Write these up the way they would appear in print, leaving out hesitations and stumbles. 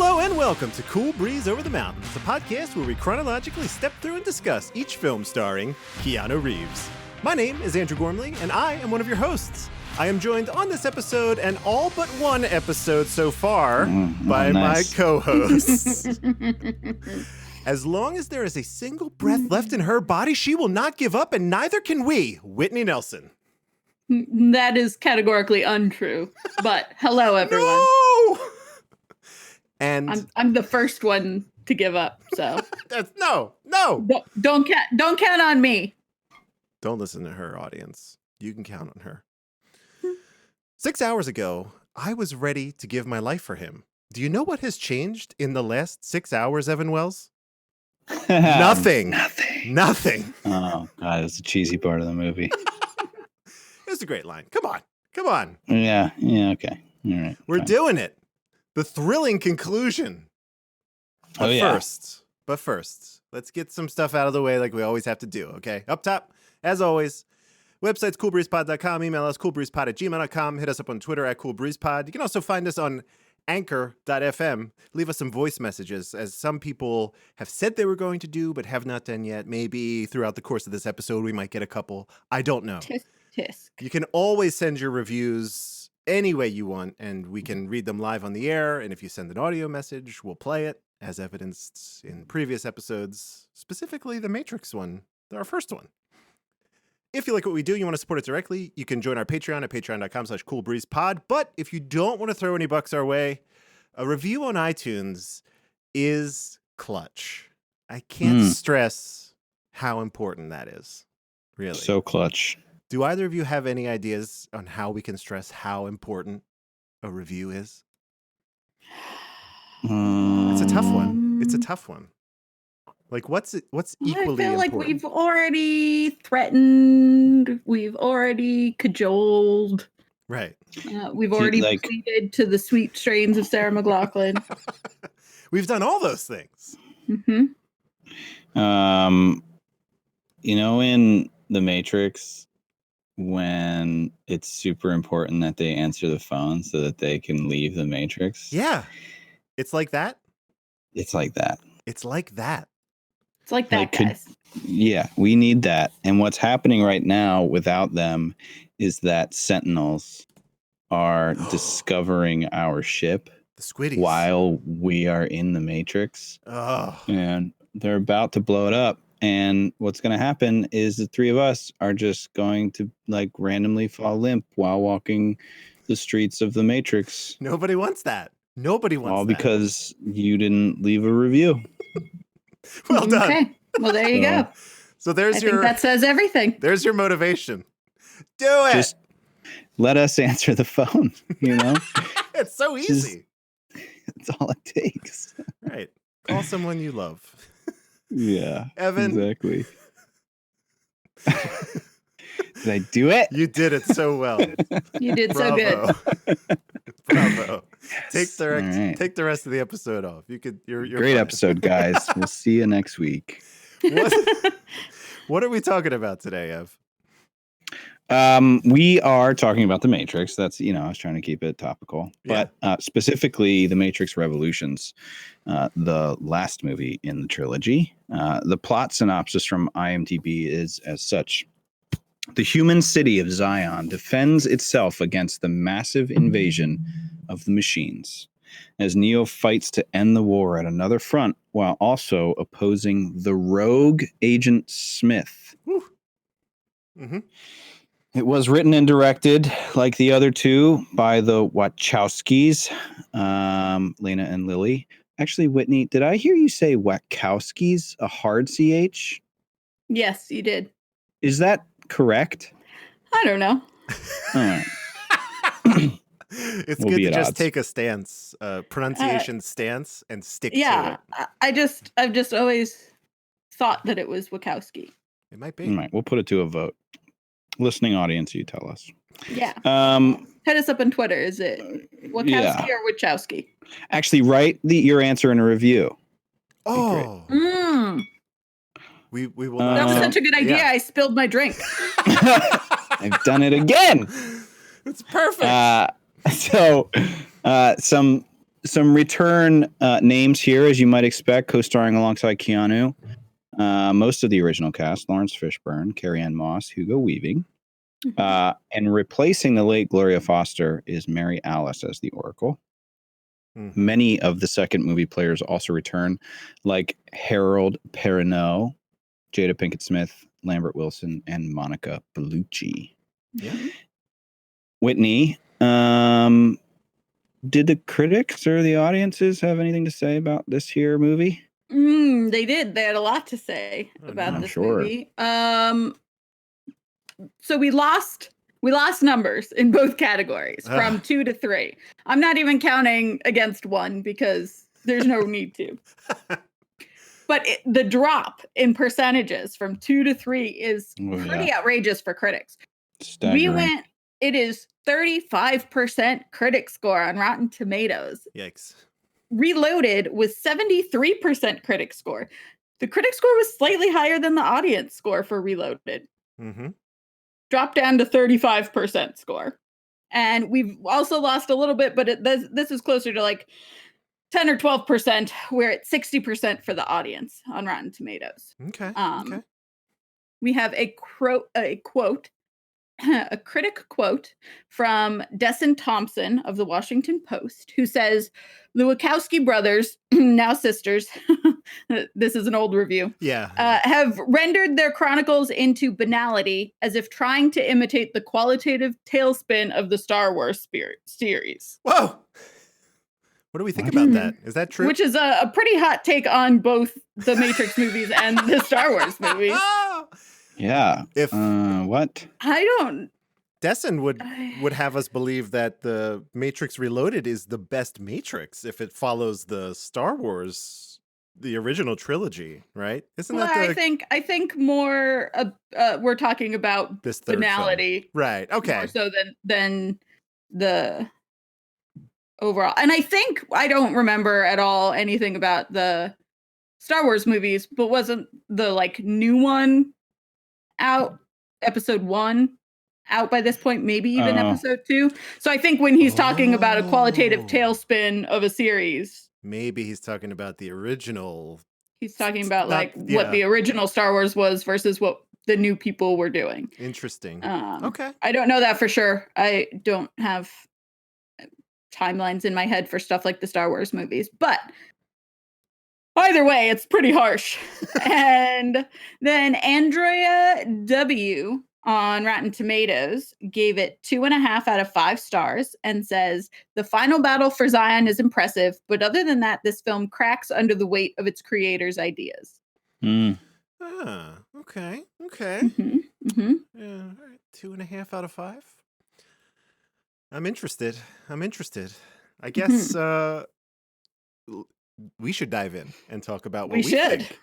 Hello and welcome to Cool Breeze Over the Mountains, a podcast where we chronologically step through and discuss each film starring Keanu Reeves. My name is Andrew Gormley, and I am one of your hosts. I am joined on this episode and all but one episode so far by my co-hosts. As long as there is a single breath left in her body, she will not give up, and neither can we, Whitney Nelson. That is categorically untrue. But hello, everyone. No! And I'm the first one to give up. So that's no. Don't count on me. Don't listen to her, audience. You can count on her. 6 hours ago, I was ready to give my life for him. Do you know what has changed in the last 6 hours, Evan Wells? Nothing. Oh, God, it's a cheesy part of the movie. It's a great line. Come on. Yeah, okay. All right. We're fine. doing it. The thrilling conclusion. But first, let's get some stuff out of the way like we always have to do, okay? Up top, as always, website's coolbreezepod.com, email us coolbreezepod@gmail.com, hit us up on Twitter @coolbreezepod. You can also find us on anchor.fm. Leave us some voice messages, as some people have said they were going to do but have not done yet. Maybe throughout the course of this episode we might get a couple. I don't know. Tisk. You can always send your reviews any way you want, and we can read them live on the air. And if you send an audio message, we'll play it, as evidenced in previous episodes, specifically the Matrix one, our first one. If you like what we do, you want to support it directly, you can join our Patreon at patreon.com/coolbreezepod. But if you don't want to throw any bucks our way, a review on iTunes is clutch. I can't stress how important that is. Really. So clutch. Do either of you have any ideas on how we can stress how important a review is? It's a tough one. Like, what's equally I feel like important? we've already threatened. We've already cajoled. Right. We've already pleaded to the sweet strains of Sarah McLachlan. We've done all those things. Mm-hmm. In The Matrix, when it's super important that they answer the phone so that they can leave the Matrix. Yeah. It's like that. Guys. Yeah, we need that. And what's happening right now without them is that Sentinels are discovering our ship, the Squiddies, while we are in the Matrix. Oh. And they're about to blow it up. And what's going to happen is the three of us are just going to randomly fall limp while walking the streets of the Matrix. Nobody wants that. All because you didn't leave a review. Well done. Okay. Well, there you go. So I think that says everything. There's your motivation. Do it. Just let us answer the phone, It's so easy. That's all it takes. Right. Call someone you love. Yeah. Evan. Exactly. Did I do it? You did it so well. You did so good. Bravo. Take the rest of the episode off. You're great fine. Episode, guys. We'll see you next week. What are we talking about today, Ev? We are talking about The Matrix. That's, I was trying to keep it topical. Yeah. But specifically The Matrix Revolutions, the last movie in the trilogy. The plot synopsis from IMDb is as such. The human city of Zion defends itself against the massive invasion of the machines, as Neo fights to end the war at another front while also opposing the rogue Agent Smith. Mm-hmm. It was written and directed, like the other two, by the Wachowskis, Lena and Lily. Actually, Whitney, did I hear you say Wachowskis, a hard CH? Yes, you did. Is that correct? I don't know. All right. It's good to just take a stance, pronunciation stance, and stick to it. I've just always thought that it was Wachowski. It might be. All right, we'll put it to a vote. Listening audience, you tell us. Yeah. Hit us up on Twitter. Is it Wachowski or Wachowski? Actually, write your answer in a review. Oh. We will. That was such a good idea. Yeah. I spilled my drink. I've done it again. It's perfect. So some some return names here, as you might expect, co-starring alongside Keanu. Most of the original cast: Lawrence Fishburne, Carrie-Anne Moss, Hugo Weaving. And replacing the late Gloria Foster is Mary Alice as the Oracle. Many of the second movie players also return, like Harold Perrineau, Jada Pinkett Smith, Lambert Wilson, and Monica Bellucci. Yeah. Whitney, did the critics or the audiences have anything to say about this here movie? They did. They had a lot to say about this movie. So we lost numbers in both categories from 2 to 3. I'm not even counting against 1 because there's no need to. But the drop in percentages from 2 to 3 is pretty outrageous for critics. Staggering. It is 35% critic score on Rotten Tomatoes. Yikes. Reloaded with 73% critic score. The critic score was slightly higher than the audience score for Reloaded. Dropped down to 35% score. And we've also lost a little bit, but this is closer to like 10 or 12%, where it's 60% for the audience on Rotten Tomatoes. Okay. We have a critic quote from Desson Thompson of the Washington Post, who says, "The Wachowski brothers, now sisters," this is an old review, have rendered their chronicles into banality, as if trying to imitate the qualitative tailspin of the Star Wars series. Whoa! What do we think about that? Is that true? Which is a pretty hot take on both the Matrix movies and the Star Wars movies. Yeah. If what? I don't. Desson would have us believe that the Matrix Reloaded is the best Matrix if it follows the Star Wars, the original trilogy, right? Isn't that the... I think more we're talking about this third finality, film. Right? Okay. More so than the overall. And I think I don't remember at all anything about the Star Wars movies, but wasn't the like new one out, episode 1 out by this point, maybe even episode 2? So I think when he's talking about a qualitative tailspin of a series, maybe he's talking about the original. He's talking about what the original Star Wars was versus what the new people were doing. Interesting. Okay. I don't know that for sure. I don't have timelines in my head for stuff like the Star Wars movies, but either way, it's pretty harsh. And then Andrea W. on Rotten Tomatoes gave it 2.5 out of 5 stars and says, "The final battle for Zion is impressive, but other than that, this film cracks under the weight of its creators' ideas." Okay. Yeah, all right. 2.5 out of 5. I'm interested. I guess we should dive in and talk about what we think.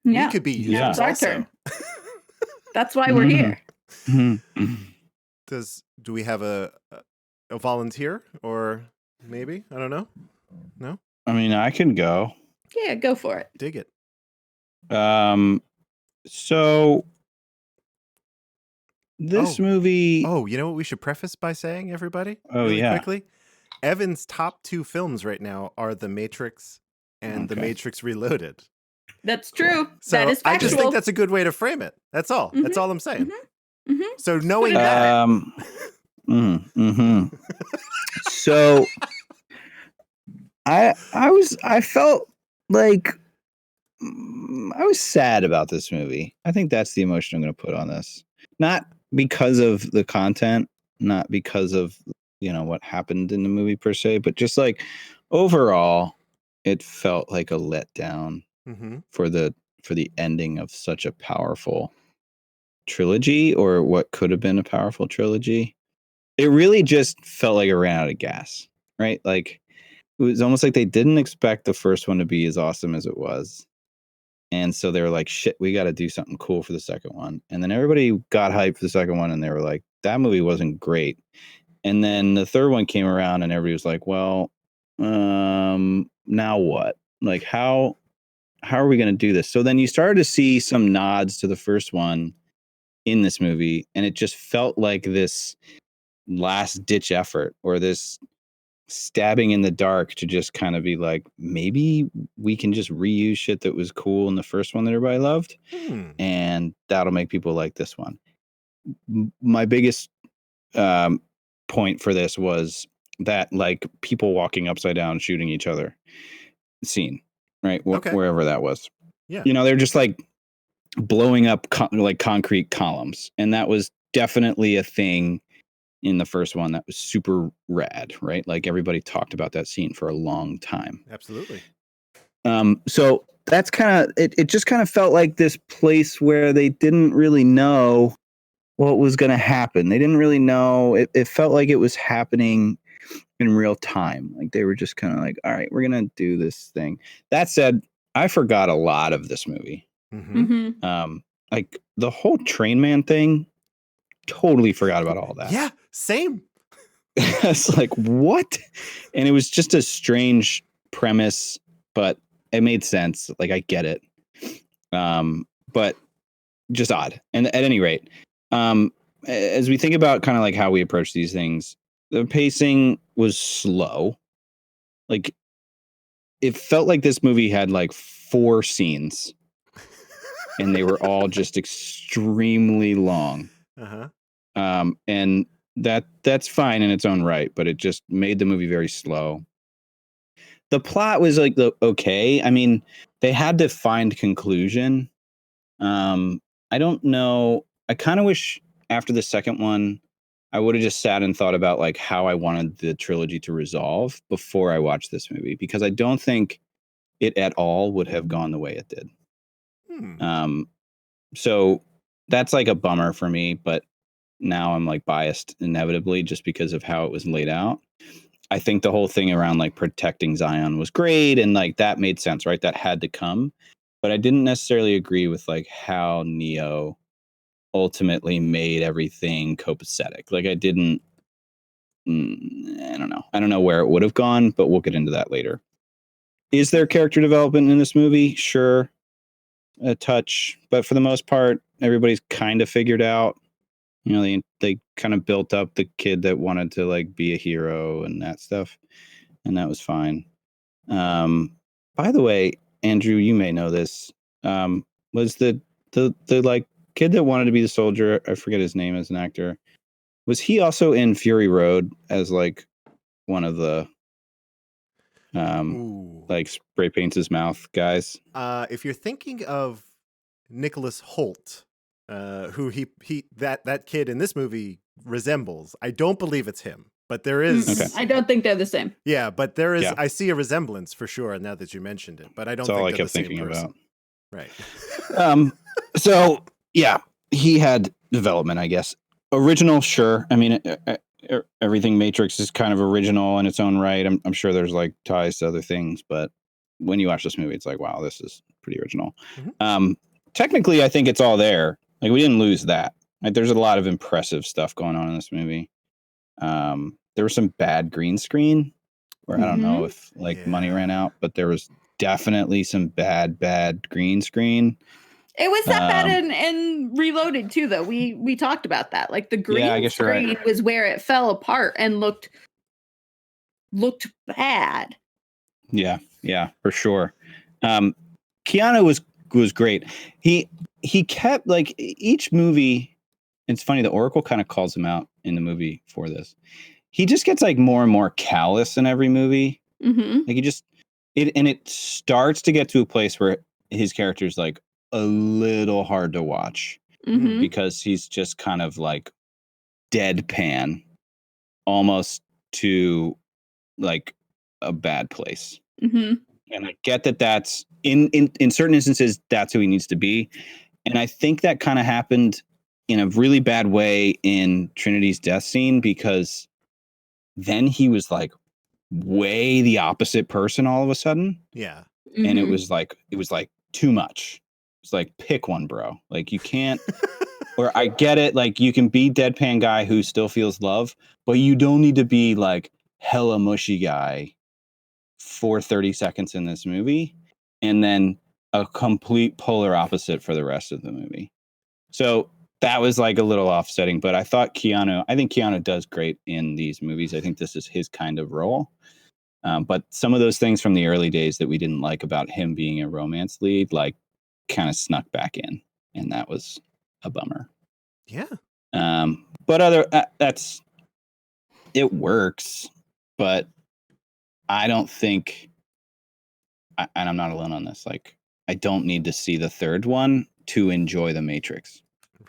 Yeah. We could be users it's our also. turn. That's why we're here. Do we have a volunteer, or maybe? I don't know. No? I mean, I can go. Yeah, go for it. Dig it. So this movie. Oh, you know what we should preface by saying, everybody? Oh, really yeah. Quickly. Evan's top 2 films right now are The Matrix and The Matrix Reloaded. That's true. So that is factual. I just think that's a good way to frame it. That's all. That's all I'm saying. So knowing that. So I felt like I was sad about this movie. I think that's the emotion I'm going to put on this. Not because of the content, not because of, what happened in the movie per se, but just like overall, it felt like a letdown for the ending of such a powerful trilogy, or what could have been a powerful trilogy. It really just felt like it ran out of gas, right? Like it was almost like they didn't expect the first one to be as awesome as it was. And so they were like, shit, we got to do something cool for the second one. And then everybody got hyped for the second one, and they were like, that movie wasn't great. And then the third one came around, and everybody was like, well, now what? Like, how are we going to do this? So then you started to see some nods to the first one in this movie, and it just felt like this last ditch effort, or this stabbing in the dark to just kind of be like, maybe we can just reuse shit that was cool in the first one that everybody loved, and that'll make people like this one. My biggest point for this was that like people walking upside down shooting each other scene, right? Okay. Wherever that was. Yeah. You know, they're just like blowing up like concrete columns, and that was definitely a thing in the first one that was super rad, right? Like everybody talked about that scene for a long time. Absolutely. So that's kind of it just kind of felt like this place where they didn't really know what was going to happen. They didn't really know. It felt like it was happening in real time. Like they were just kind of like, all right, we're going to do this thing. That said, I forgot a lot of this movie. Like the whole Train Man thing, totally forgot about all that. Yeah, same. It's like, what? And it was just a strange premise, but it made sense. Like I get it. But just odd. And at any rate, as we think about kind of like how we approach these things, the pacing was slow. Like it felt like this movie had like 4 scenes and they were all just extremely long. And that's fine in its own right, but it just made the movie very slow. The plot was like okay. I mean, they had to find conclusion. I don't know. I kind of wish after the second one, I would have just sat and thought about like how I wanted the trilogy to resolve before I watched this movie, because I don't think it at all would have gone the way it did. So that's like a bummer for me, but now I'm like biased inevitably just because of how it was laid out. I think the whole thing around like protecting Zion was great, and like that made sense, right? That had to come. But I didn't necessarily agree with like how Neo ultimately made everything copacetic. Like I didn't I don't know. I don't know where it would have gone, but we'll get into that later. Is there character development in this movie? Sure. A touch, but for the most part, everybody's kind of figured out. You know, they kind of built up the kid that wanted to like be a hero and that stuff, and that was fine. By the way, Andrew, you may know this. Was the like kid that wanted to be the soldier? I forget his name as an actor. Was he also in Fury Road as like one of the like spray paints his mouth guys? If you're thinking of Nicholas Holt, who that kid in this movie resembles, I don't believe it's him, but there is. Okay. I don't think they're the same. Yeah, but there is. Yeah. I see a resemblance for sure now that you mentioned it, but I don't That's think all I they're kept the same thinking person. about. Right. So yeah, he had development, I guess. Original, sure. I mean, everything Matrix is kind of original in its own right. I'm sure there's like ties to other things, but when you watch this movie, it's like, wow, this is pretty original. Technically, I think it's all there. Like we didn't lose that. Like there's a lot of impressive stuff going on in this movie. There was some bad green screen where I don't know if like money ran out, but there was definitely some bad green screen. It was that bad in Reloaded too, though. We talked about that. Like the green screen was where it fell apart and looked bad. Yeah, for sure. Keanu was great. He kept like each movie. It's funny, the Oracle kind of calls him out in the movie for this. He just gets like more and more callous in every movie. Like it starts to get to a place where his character's like a little hard to watch because he's just kind of like deadpan almost to like a bad place. And I get that that's in certain instances that's who he needs to be, and I think that kind of happened in a really bad way in Trinity's death scene, because then he was like way the opposite person all of a sudden. Yeah. And it was like too much. It's like, pick one, bro. Like you can't. Or I get it, like you can be deadpan guy who still feels love, but you don't need to be like hella mushy guy for 30 seconds in this movie and then a complete polar opposite for the rest of the movie. So that was like a little offsetting, but I think Keanu does great in these movies. I think this is his kind of role. But some of those things from the early days that we didn't like about him being a romance lead, like kind of snuck back in, and that was a bummer. Yeah. But that's it works, but I don't think, and I'm not alone on this. Like, I don't need to see the third one to enjoy The Matrix.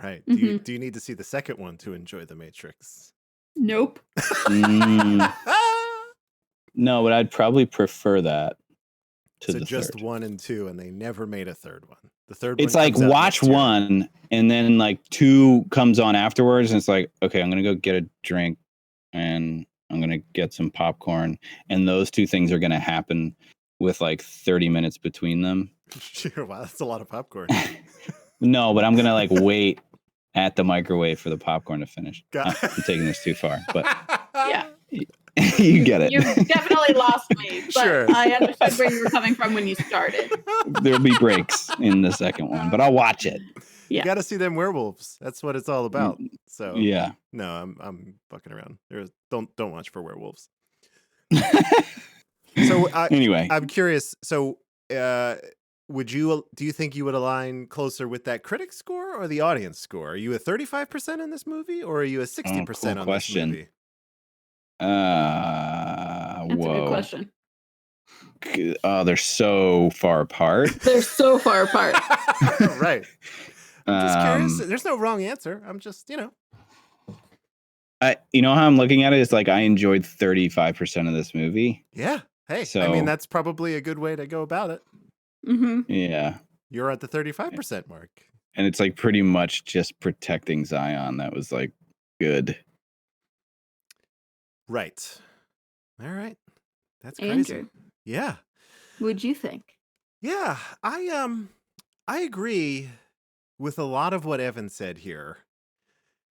Right. Mhm. Do you need to see the second one to enjoy The Matrix? Nope. No, but I'd probably prefer that to So the just third. 1 and 2, and they never made a third one. The third It's one like comes out watch next year. 1 and then like 2 comes on afterwards, and it's like, okay, I'm gonna go get a drink and I'm gonna get some popcorn, and those 2 things are gonna happen with like 30 minutes between them. Wow, that's a lot of popcorn. No, but I'm gonna like wait at the microwave for the popcorn to finish. Got- I'm taking this too far, but Yeah. you get it. You definitely lost me, but Sure. I understood where you were coming from when you started. There'll be breaks in the second one, but I'll watch it. You Yeah. got to see them werewolves. That's what it's all about. So Yeah. no, I'm fucking around. Don't watch for werewolves. So Anyway, I'm curious. So do you think you would align closer with that critic score or the audience score? Are you a 35% in this movie, or are you a 60% cool on question. this movie? That's a good question. Oh, they're so far apart. They're so far apart. Right. I'm just curious. There's no wrong answer. I'm just, You know how I'm looking at it? It's like I enjoyed 35% of this movie. Yeah. Hey, I So- mean, that's probably a good way to go about it. Mm-hmm. Yeah. You're at the 35% mark. And it's like pretty much just protecting Zion. That was like good. Right. All right. That's crazy. Andrew, Yeah. what'd you think? Yeah. I agree with a lot of what Evan said here.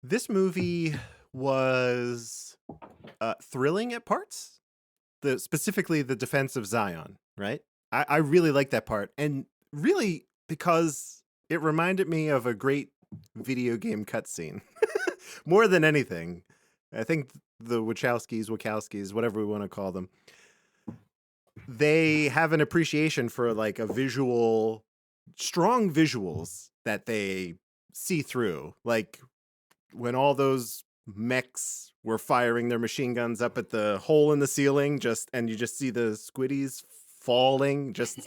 This movie was thrilling at parts. Specifically the defense of Zion, right? I really like that part. And really because it reminded me of a great video game cutscene. More than anything. I think the Wachowskis, whatever we want to call them, they have an appreciation for like strong visuals that they see through. Like when all those mechs were firing their machine guns up at the hole in the ceiling, and you just see the squiddies falling just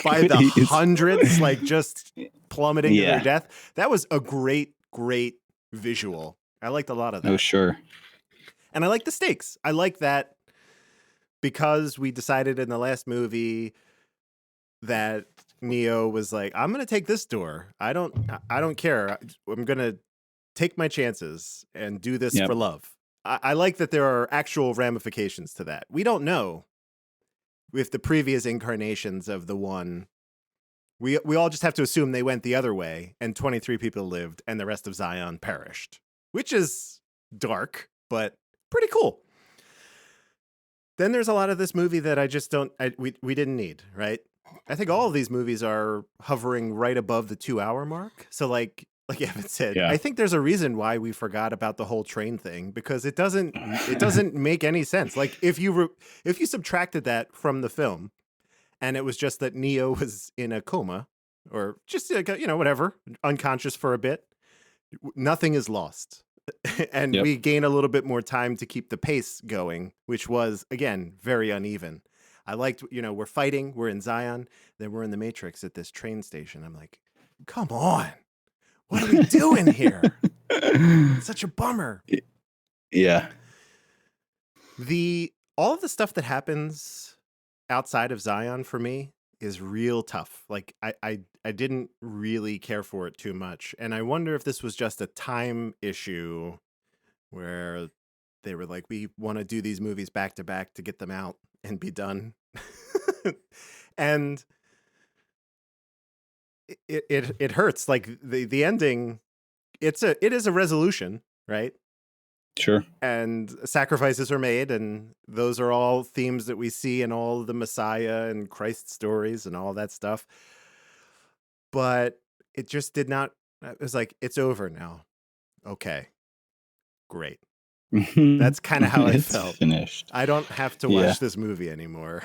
by the Squiddies. hundreds, like just plummeting to Yeah. their death. That was a great visual. I liked a lot of that. Oh, sure. And I like the stakes. I like that because we decided in the last movie that Neo was like, I'm going to take this door. I don't care. I'm going to take my chances and do this Yep. for love. I like that there are actual ramifications to that. We don't know if the previous incarnations of the one, we all just have to assume they went the other way and 23 people lived and the rest of Zion perished, which is dark, but pretty cool. Then there's a lot of this movie that I just we didn't need, right? I think all of these movies are hovering right above the 2-hour mark. So like Evan said, Yeah. I think there's a reason why we forgot about the whole train thing, because it doesn't make any sense. Like if you subtracted that from the film and it was just that Neo was in a coma or just like, whatever, unconscious for a bit, nothing is lost. And Yep. we gain a little bit more time to keep the pace going, which was, again, very uneven. I liked, we're fighting, we're in Zion, then we're in the Matrix at this train station. I'm like, come on, what are we doing here? It's such a bummer. Yeah. All of the stuff that happens outside of Zion for me is real tough. Like I didn't really care for it too much. And I wonder if this was just a time issue where they were like, we want to do these movies back to back to get them out and be done. And it hurts. Like the ending, it is a resolution, right? Sure. And sacrifices are made, and those are all themes that we see in all the Messiah and Christ stories and all that stuff. But it just did not. It was like, it's over now. okay, great. That's kind of how I It's felt. finished. I don't have to Yeah. watch this movie anymore.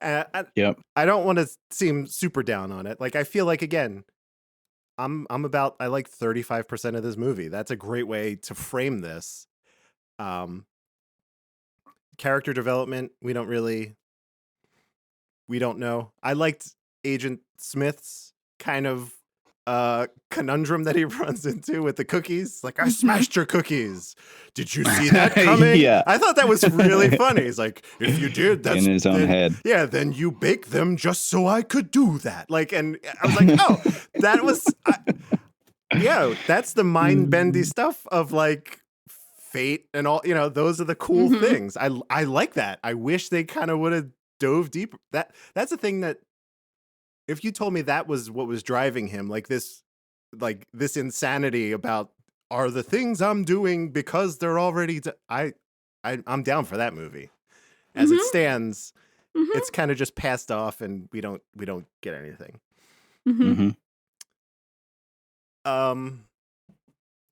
I Yep. don't want to seem super down on it. Like, I feel like, again, I like 35% of this movie. That's a great way to frame this. Character development, we don't know. I liked Agent Smith's kind of conundrum that he runs into with the cookies. Like, I smashed your cookies. Did you see that coming? Yeah. I thought that was really funny. He's like, if you did, that's In his own head. Yeah, then you bake them just so I could do that. Like, and I was like, oh, that was that's the mind bendy stuff of like fate and all, those are the cool things. I like that. I wish they kind of would have dove deeper. That's the thing that if you told me that was what was driving him, like this insanity about are the things I'm doing because they're already I'm down for that movie. As it stands, it's kind of just passed off and we don't get anything.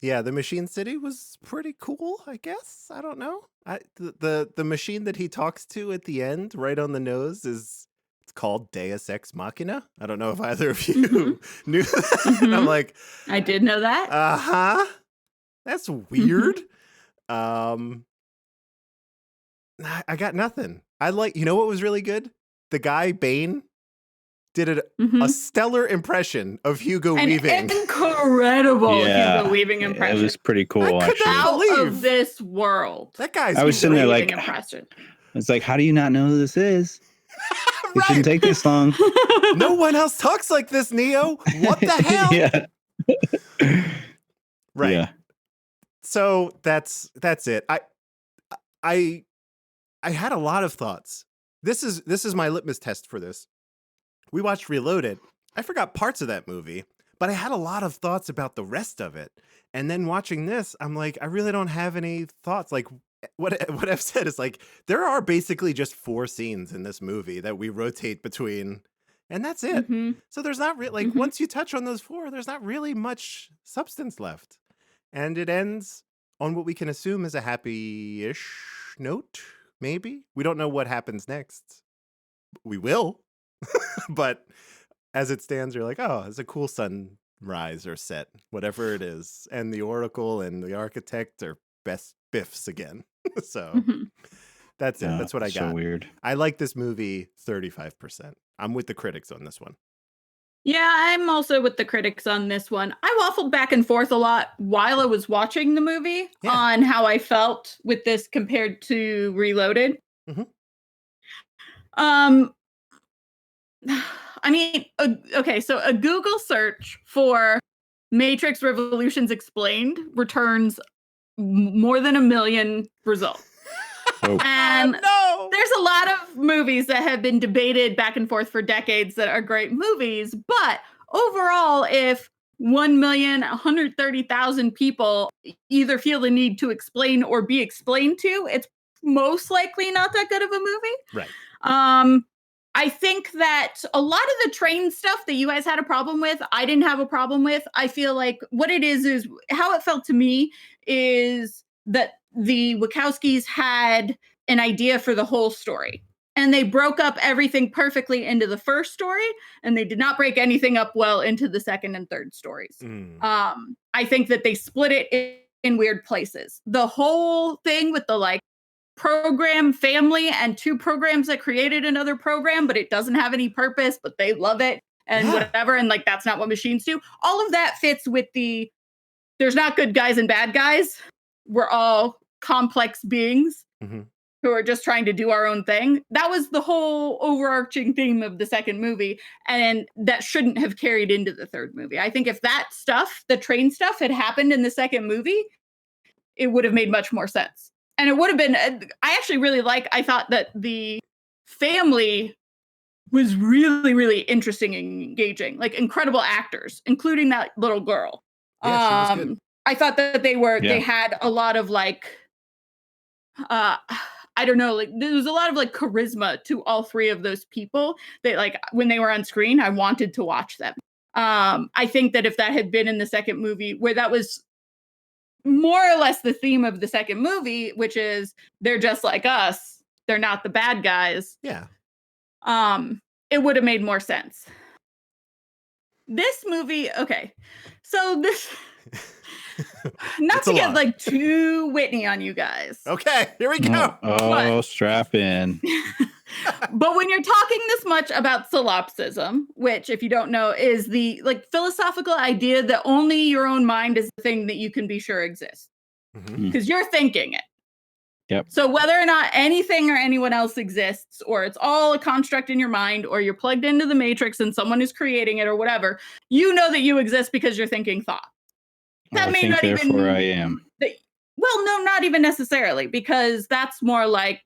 Yeah, the Machine City was pretty cool, I guess. I don't know. The machine that he talks to at the end, right on the nose, it's called Deus Ex Machina. I don't know if either of you knew that. And I'm like, I did know that. That's weird. I got nothing. What was really good? The guy Bane did a stellar impression of Hugo Weaving. Incredible Hugo Weaving impression. It was pretty cool, actually. Out of this world. That guy's I was sitting there like, impression. It's like, how do you not know who this is? It shouldn't take this long. No one else talks like this, Neo. What the hell? Yeah. Right. Yeah. So that's it. I had a lot of thoughts. This is my litmus test for this. We watched Reloaded. I forgot parts of that movie, but I had a lot of thoughts about the rest of it. And then watching this, I'm like, I really don't have any thoughts. Like what I've said is like, there are basically just 4 scenes in this movie that we rotate between, and that's it. So there's not really, like, once you touch on those 4, there's not really much substance left. And it ends on what we can assume is a happy-ish note, maybe. We don't know what happens next. We will. But as it stands, you're like, oh, it's a cool sunrise or set, whatever it is. And the Oracle and the Architect are best biffs again. So that's it. That's what I got. So weird. I like this movie 35%. I'm with the critics on this one. Yeah, I'm also with the critics on this one. I waffled back and forth a lot while I was watching the movie on how I felt with this compared to Reloaded. I mean, okay, so a Google search for Matrix Revolutions Explained returns more than 1 million results. And there's a lot of movies that have been debated back and forth for decades that are great movies, but overall, if 1,130,000 people either feel the need to explain or be explained to, it's most likely not that good of a movie. Right. I think that a lot of the train stuff that you guys had a problem with, I didn't have a problem with. I feel like what it is how it felt to me is that the Wachowskis had an idea for the whole story. And they broke up everything perfectly into the first story, and they did not break anything up well into the second and third stories. I think that they split it in weird places. The whole thing with the program family and 2 programs that created another program, but it doesn't have any purpose, but they love it and whatever. And that's not what machines do. All of that fits with there's not good guys and bad guys. We're all complex beings who are just trying to do our own thing. That was the whole overarching theme of the second movie. And that shouldn't have carried into the third movie. I think if that stuff, the train stuff, had happened in the second movie, it would have made much more sense. And it would have been, I actually really I thought that the family was really, really interesting and engaging, like incredible actors, including that little girl. Yeah, she was good. I thought that they had a lot of I don't know, there was a lot of charisma to all 3 of those people that when they were on screen, I wanted to watch them. I think that if that had been in the second movie where that was more or less the theme of the second movie, which is they're just like us. They're not the bad guys. Yeah. It would have made more sense. This movie, okay. So this not It's to a get lot. like too Whitney on you guys. Okay, here we go. Oh, strap in. But when you're talking this much about solipsism, which if you don't know is the like philosophical idea that only your own mind is the thing that you can be sure exists Mhm. because you're thinking it. Yep. So whether or not anything or anyone else exists, or it's all a construct in your mind, or you're plugged into the matrix and someone is creating it or whatever, you know that you exist because you're thinking thought. That I may think not therefore even I am. well, no, not even necessarily, because that's more like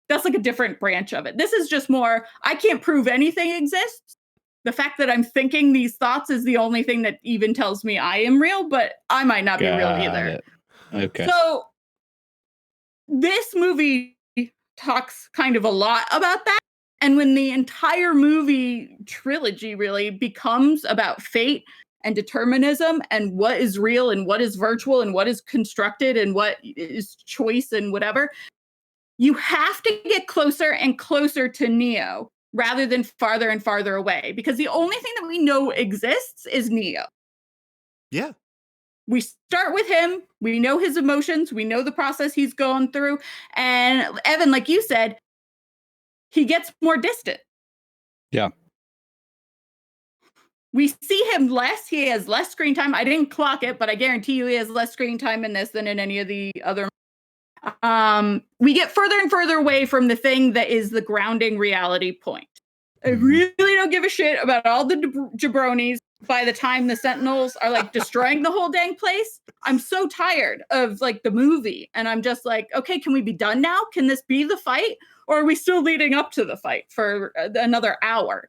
that's like a different branch of it. This is just more, I can't prove anything exists. The fact that I'm thinking these thoughts is the only thing that even tells me I am real, but I might not be real Got either. it. Okay. So this movie talks kind of a lot about that. And when the entire movie trilogy really becomes about fate and determinism and what is real and what is virtual and what is constructed and what is choice and whatever, you have to get closer and closer to Neo rather than farther and farther away, because the only thing that we know exists is Neo. Yeah. We start with him. We know his emotions. We know the process he's going through. And Evan, like you said, he gets more distant. Yeah. We see him less. He has less screen time. I didn't clock it, but I guarantee you he has less screen time in this than in any of the other. We get further and further away from the thing that is the grounding reality point. I really don't give a shit about all the jabronis by the time the Sentinels are like destroying the whole dang place. I'm so tired of like the movie, and I'm just like, okay, can we be done now? Can this be the fight, or are we still leading up to the fight for another hour?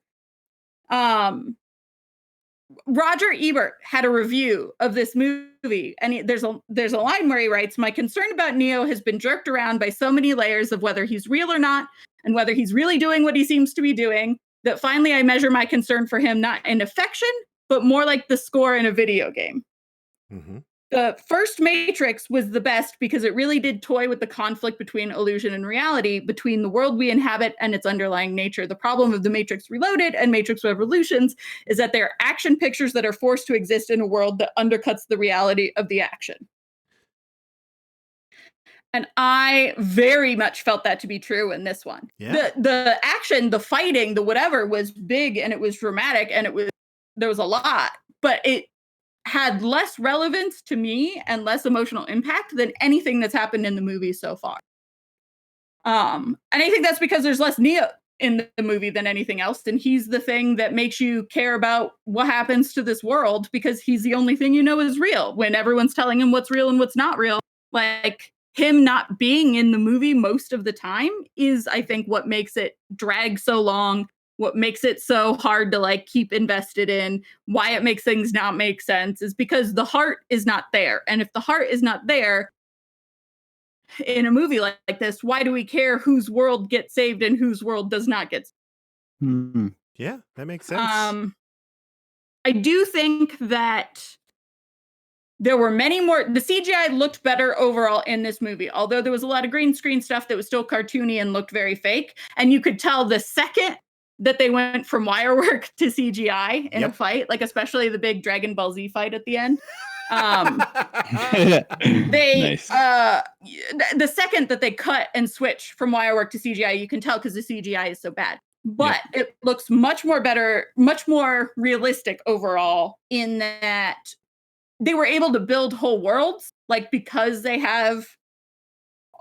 Roger Ebert had a review of this movie, and there's a line where he writes, "My concern about Neo has been jerked around by so many layers of whether he's real or not, and whether he's really doing what he seems to be doing, that finally I measure my concern for him not in affection, but more like the score in a video game." Mm-hmm. The first Matrix was the best because it really did toy with the conflict between illusion and reality, between the world we inhabit and its underlying nature. The problem of the Matrix Reloaded and Matrix Revolutions is that they're action pictures that are forced to exist in a world that undercuts the reality of the action. And I very much felt that to be true in this one. Yeah. The action, the fighting, the whatever was big and it was dramatic and there was a lot, but it had less relevance to me and less emotional impact than anything that's happened in the movie so far. And I think that's because there's less Neo in the movie than anything else, and he's the thing that makes you care about what happens to this world, because he's the only thing you know is real when everyone's telling him what's real and what's not real. Like, him not being in the movie most of the time is, I think, what makes it drag so long, what makes it so hard to like keep invested in, why it makes things not make sense, is because the heart is not there. And if the heart is not there in a movie like this, why do we care whose world gets saved and whose world does not get saved? Mm-hmm. Yeah, that makes sense. I do think that there were many more. The CGI looked better overall in this movie, although there was a lot of green screen stuff that was still cartoony and looked very fake. And you could tell the second that they went from wire work to CGI in a fight, like especially the big Dragon Ball Z fight at the end. Nice. The second that they cut and switch from wire work to CGI, you can tell because the CGI is so bad. But it looks much more better, much more realistic overall, in that they were able to build whole worlds, like because they have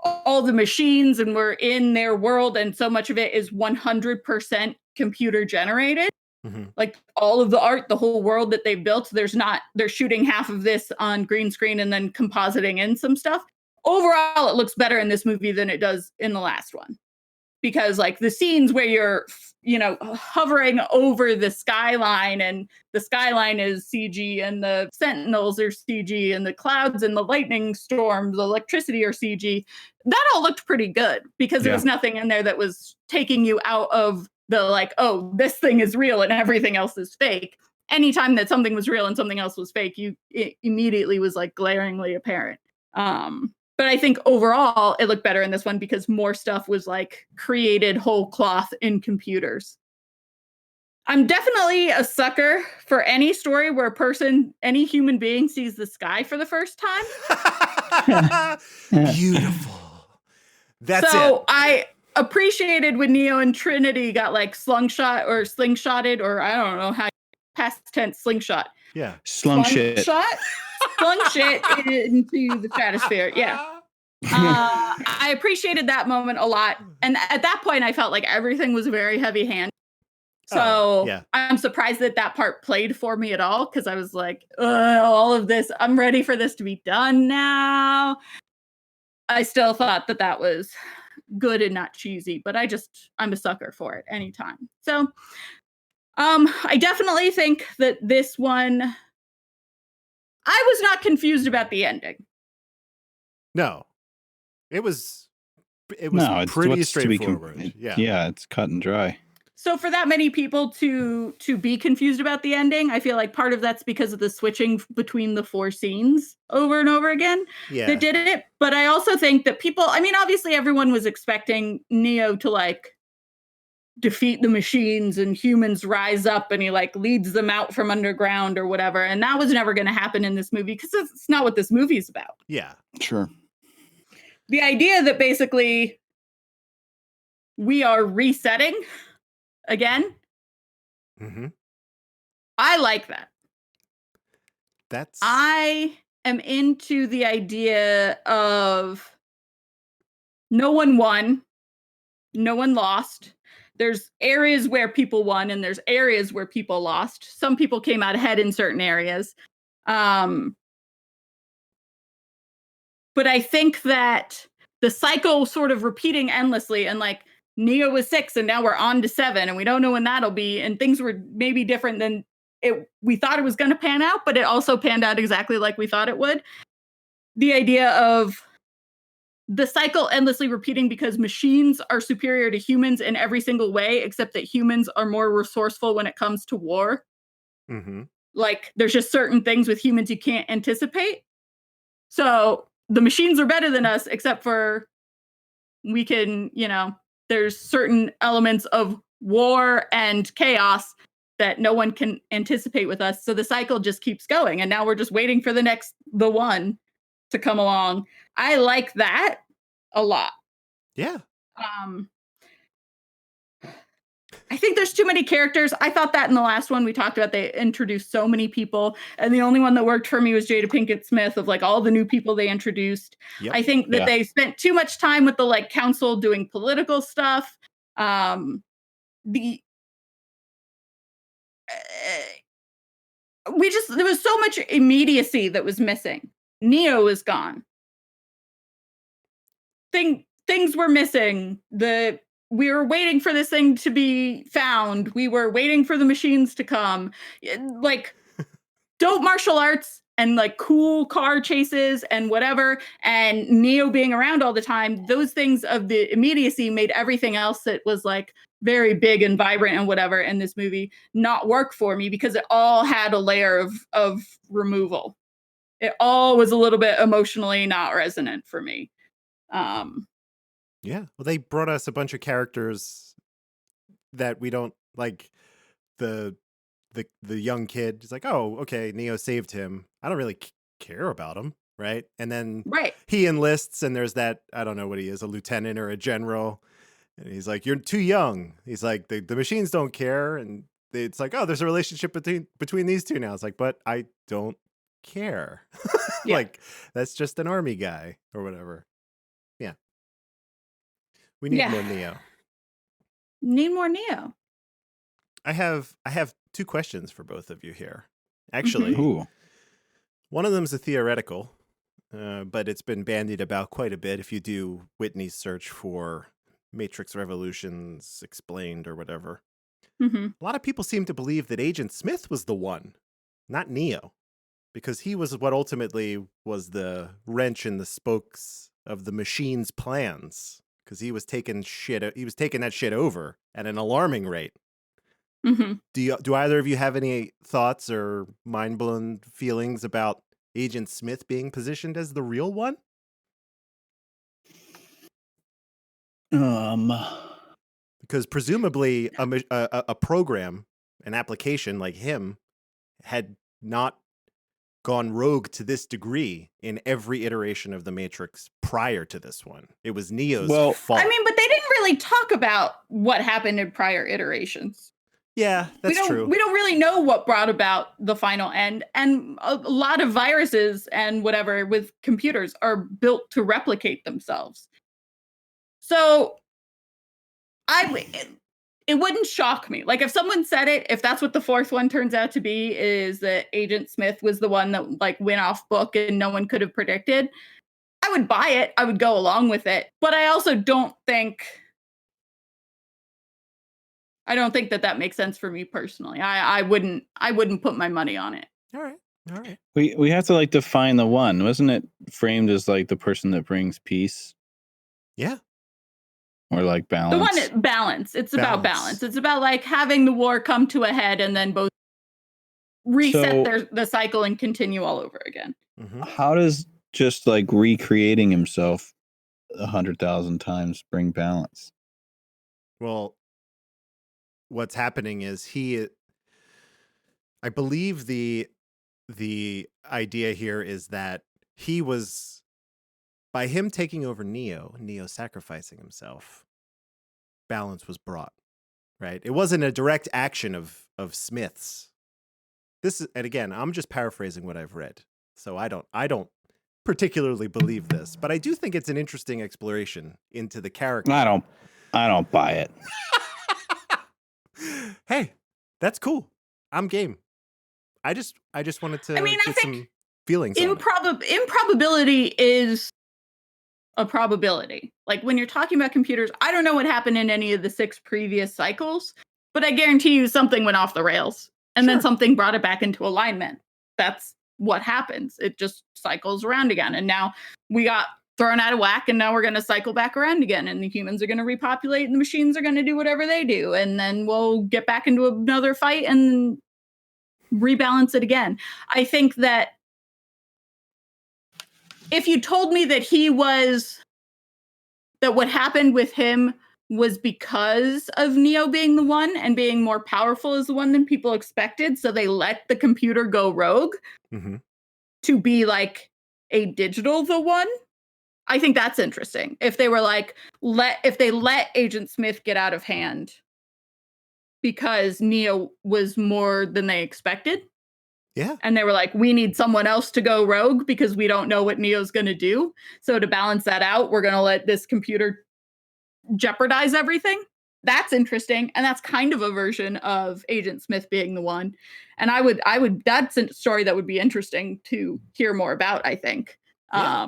all the machines and we're in their world, and so much of it is 100% computer generated. Mm-hmm. Like all of the art, the whole world that they've built, they're shooting half of this on green screen and then compositing in some stuff. Overall, it looks better in this movie than it does in the last one. Because like the scenes where you're, hovering over the skyline, and the skyline is CG and the Sentinels are CG and the clouds and the lightning storms, the electricity are CG. That all looked pretty good because there was nothing in there that was taking you out of the like, oh, this thing is real and everything else is fake. anytime that something was real and something else was fake, it immediately was like glaringly apparent. But I think overall it looked better in this one because more stuff was like created whole cloth in computers. I'm definitely a sucker for any story where any human being sees the sky for the first time. Beautiful. That's so it. I appreciated when Neo and Trinity got like slingshotted, or I don't know how past tense slingshot. Yeah. Slung shit. Slung shit into the stratosphere. Yeah. I appreciated that moment a lot. And at that point, I felt like everything was very heavy handed. So yeah. I'm surprised that part played for me at all, because I was like, all of this, I'm ready for this to be done now. I still thought that was good and not cheesy, but I'm a sucker for it anytime. So I definitely think that this one, I was not confused about the ending. No. It was No, it's pretty what's to be straightforward. yeah, it's cut and dry. So for that many people to be confused about the ending, I feel like part of that's because of the switching between the 4 scenes over and over again that did it. But I also think that people, I mean, obviously everyone was expecting Neo to like defeat the machines and humans rise up and he like leads them out from underground or whatever. And that was never going to happen in this movie because it's not what this movie is about. Yeah. Sure. The idea that basically we are resetting again. Mm-hmm. I like that. I am into the idea of no one won, no one lost. There's areas where people won and there's areas where people lost. Some people came out ahead in certain areas. But I think that the cycle sort of repeating endlessly, and like Neo was 6 and now we're on to 7 and we don't know when that'll be, and things were maybe different than we thought it was going to pan out, but it also panned out exactly like we thought it would. The idea of the cycle endlessly repeating because machines are superior to humans in every single way, except that humans are more resourceful when it comes to war. Mm-hmm. Like there's just certain things with humans you can't anticipate. So the machines are better than us, except for we can, there's certain elements of war and chaos that no one can anticipate with us. So the cycle just keeps going. And now we're just waiting for the one to come along. I like that a lot. Yeah. I think there's too many characters. I thought that in the last one we talked about, they introduced so many people. And the only one that worked for me was Jada Pinkett Smith, of like all the new people they introduced. Yep. I think that they spent too much time with the like council doing political stuff. There was so much immediacy that was missing. Neo is gone. Things were missing. We were waiting for this thing to be found. We were waiting for the machines to come. Like dope martial arts and like cool car chases and whatever, and Neo being around all the time, those things of the immediacy made everything else that was like very big and vibrant and whatever in this movie not work for me, because it all had a layer of removal. It all was a little bit emotionally not resonant for me. Yeah. Well, they brought us a bunch of characters that we don't like. The young kid is like, oh, okay, Neo saved him. I don't really care about him, right? And then he enlists, and there's that, I don't know what he is, a lieutenant or a general. And he's like, you're too young. He's like, the machines don't care. And it's like, oh, there's a relationship between these two now. It's like, but I don't care. Like, that's just an army guy or whatever. Yeah. We need more Neo. Need more Neo. I have 2 questions for both of you here. Actually, one of them is a theoretical, but it's been bandied about quite a bit. If you do Whitney's search for Matrix Revolutions Explained or whatever, a lot of people seem to believe that Agent Smith was the one, not Neo, because he was what ultimately was the wrench in the spokes of the machine's plans, because he was taking that shit over at an alarming rate. Mm-hmm. Do either of you have any thoughts or mind-blown feelings about Agent Smith being positioned as the real one? Because presumably a program, an application like him, had not gone rogue to this degree in every iteration of the Matrix prior to this one. It was Neo's fault. I mean, but they didn't really talk about what happened in prior iterations. Yeah, that's true. We don't really know what brought about the final end. And a lot of viruses and whatever with computers are built to replicate themselves. So it wouldn't shock me. Like if someone said it, if that's what the fourth one turns out to be, is that Agent Smith was the one that like went off book and no one could have predicted, I would buy it. I would go along with it. But I also don't think that makes sense for me personally. I wouldn't put my money on it. All right. We have to like define the one. Wasn't it framed as like the person that brings peace? Yeah. Or like balance. The one balance. It's about balance. It's about like having the war come to a head and then both reset the cycle and continue all over again. Mm-hmm. How does just like recreating himself 100,000 times bring balance? Well, what's happening is I believe the idea here is that he was, by him taking over Neo sacrificing himself, balance was brought, right? It wasn't a direct action of Smith's. And again, I'm just paraphrasing what I've read. So I don't particularly believe this, but I do think it's an interesting exploration into the character. I don't buy it. Hey, that's cool. I'm game. I just wanted to get some feelings. Improbability is a probability. Like when you're talking about computers, I don't know what happened in any of the 6 previous cycles, but I guarantee you something went off the rails and then something brought it back into alignment. That's what happens. It just cycles around again. And now we got thrown out of whack and now we're going to cycle back around again and the humans are going to repopulate and the machines are going to do whatever they do. And then we'll get back into another fight and rebalance it again. I think that if you told me that that what happened with him was because of Neo being the one and being more powerful as the one than people expected, so they let the computer go rogue to be like a digital the one, I think that's interesting. If they were like, if they let Agent Smith get out of hand because Neo was more than they expected. Yeah. And they were like, we need someone else to go rogue because we don't know what Neo's going to do. So to balance that out, we're going to let this computer jeopardize everything. That's interesting. And that's kind of a version of Agent Smith being the one. And that's a story that would be interesting to hear more about, I think. Yeah.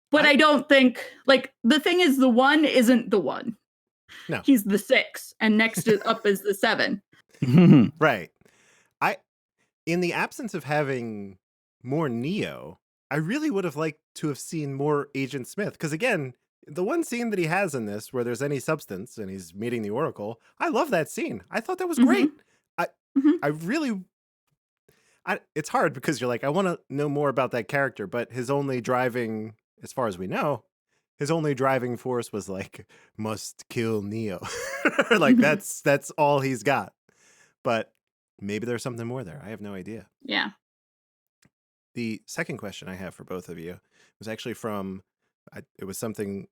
But I don't think, like, the thing is, the one isn't the one. No. He's the 6, and next up is the 7. Right. In the absence of having more Neo, I really would have liked to have seen more Agent Smith. Because again, the one scene that he has in this where there's any substance and he's meeting the Oracle, I love that scene. I thought that was great. I really... it's hard because you're like, I want to know more about that character, but his only driving, as far as we know, his only driving force was like, must kill Neo. Like that's all he's got. But maybe there's something more there. I have no idea. Yeah. The second question I have for both of you was actually from, it was something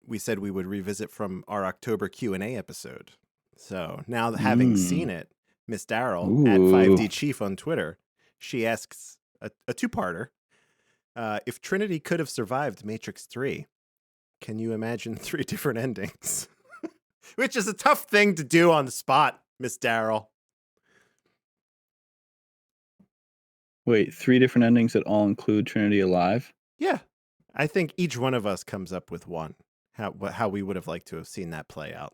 we said we would revisit from our October Q&A episode. So now having seen it, Miss Daryl at 5D Chief on Twitter, she asks a two-parter. If Trinity could have survived Matrix 3, can you imagine 3 different endings? Which is a tough thing to do on the spot, Miss Daryl. Wait, 3 different endings that all include Trinity alive? Yeah. I think each one of us comes up with one, how we would have liked to have seen that play out.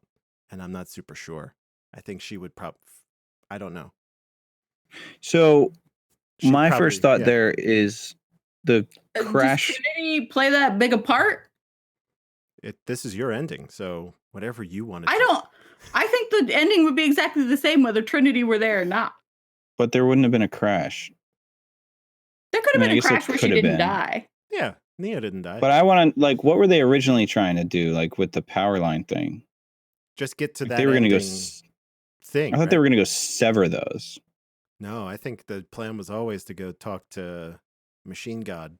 And I'm not super sure. I think she would I don't know. So my first thought there is the crash. Does Trinity play that big a part? This is your ending, so whatever you want to I think the ending would be exactly the same whether Trinity were there or not. But there wouldn't have been a crash. There could have I mean, been I a guess there crash where she could have didn't been. die. Yeah, Neo didn't die. But I want to, like, what were they originally trying to do, like, with the power line thing? Just get to Like, that they were going to go. ending thing. I thought right? they were going to go sever those. No, I think the plan was always to go talk to Machine God.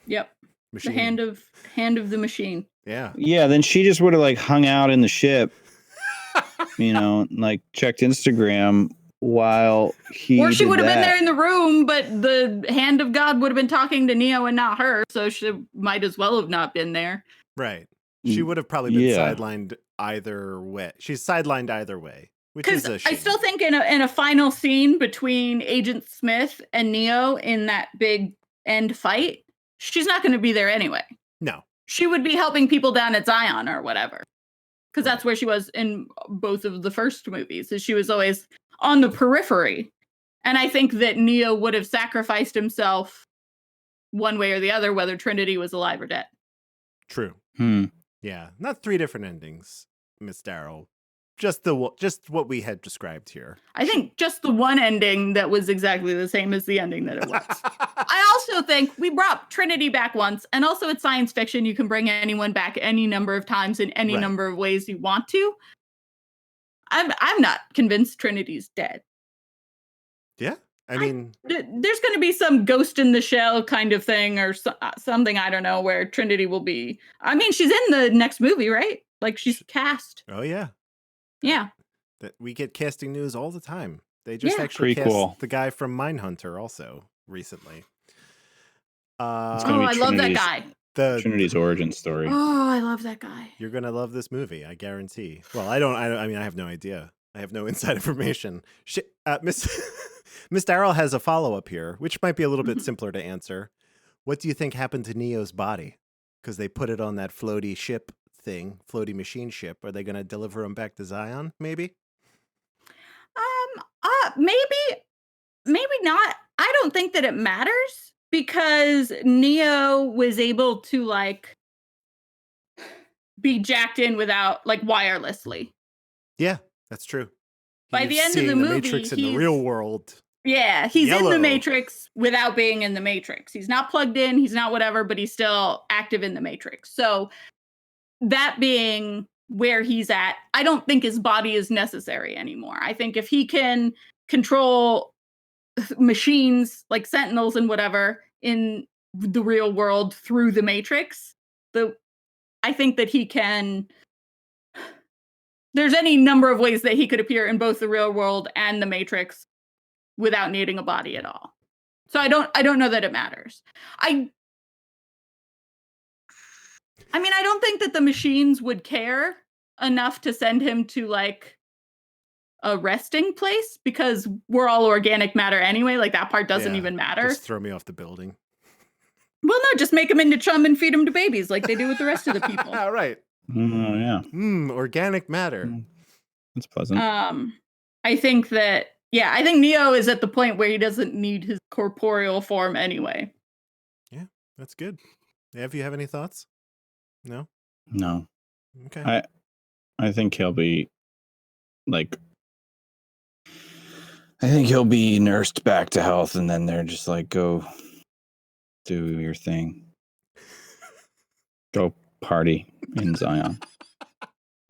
Yep. Machine. The hand of the machine. Yeah. Yeah, then she just would have, like, hung out in the ship, you know, like, checked Instagram while he. Or she did would have been that. there in the room, but the hand of God would have been talking to Neo and not her, so she might as well have not been there. Right. She would have probably been Yeah. sidelined either way. She's sidelined either way, which is Because a shame. I still think in a final scene between Agent Smith and Neo in that big end fight, she's not going to be there anyway. No. She would be helping people down at Zion or whatever. Because that's where she was in both of the first movies. So she was always on the periphery. And I think that Neo would have sacrificed himself one way or the other, whether Trinity was alive or dead. True. Hmm. Yeah. Not 3 different endings, Miss Darrow. Just what we had described here. I think just the one ending that was exactly the same as the ending that it was. I also think we brought Trinity back once, and also it's science fiction. You can bring anyone back any number of times in any Right. number of ways you want to. I'm not convinced Trinity's dead. Yeah. I mean, There's going to be some Ghost in the Shell kind of thing or something, I don't know, where Trinity will be. I mean, she's in the next movie, right? Like, she's cast. oh yeah. Yeah. That we get casting news all the time. They just Yeah. actually Pretty cast cool. the guy from Mindhunter also recently. gonna Oh, be I love that Trinity's- guy. Trinity's origin story. Oh, I love that guy. You're gonna love this movie, I guarantee. Well, I mean, I have no idea. I have no inside information. Miss Miss Darrell has a follow up here, which might be a little bit simpler to answer. What do you think happened to Neo's body? Because they put it on that floaty ship thing, floaty machine ship. Are they going to deliver him back to Zion? Maybe. Maybe not. I don't think that it matters because Neo was able to like be jacked in without like wirelessly. Yeah, that's true. By He's the end of the seeing movie, Matrix in the he's- real world. Yeah, he's in Yellow. the Matrix without being in the Matrix. He's not plugged in, he's not whatever, but he's still active in the Matrix. So that being where he's at, I don't think his body is necessary anymore. I think if he can control machines like Sentinels and whatever in the real world through the Matrix, I think that he can. There's any number of ways that he could appear in both the real world and the Matrix without needing a body at all. So I don't know that it matters. I mean, I don't think that the machines would care enough to send him to like a resting place because we're all organic matter anyway. Like that part doesn't Yeah, even matter. Just throw me off the building. Well, no, just make him into chum and feed him to babies like they do with the rest of the people. All right. Oh yeah, Organic matter. that's pleasant. I think that, yeah, I think Neo is at the point where he doesn't need his corporeal form anyway. That's good. Ev, you have any thoughts? No? No, Okay. I think he'll be like. I think he'll be nursed back to health, and then they're just like, go do your thing. Go party in Zion.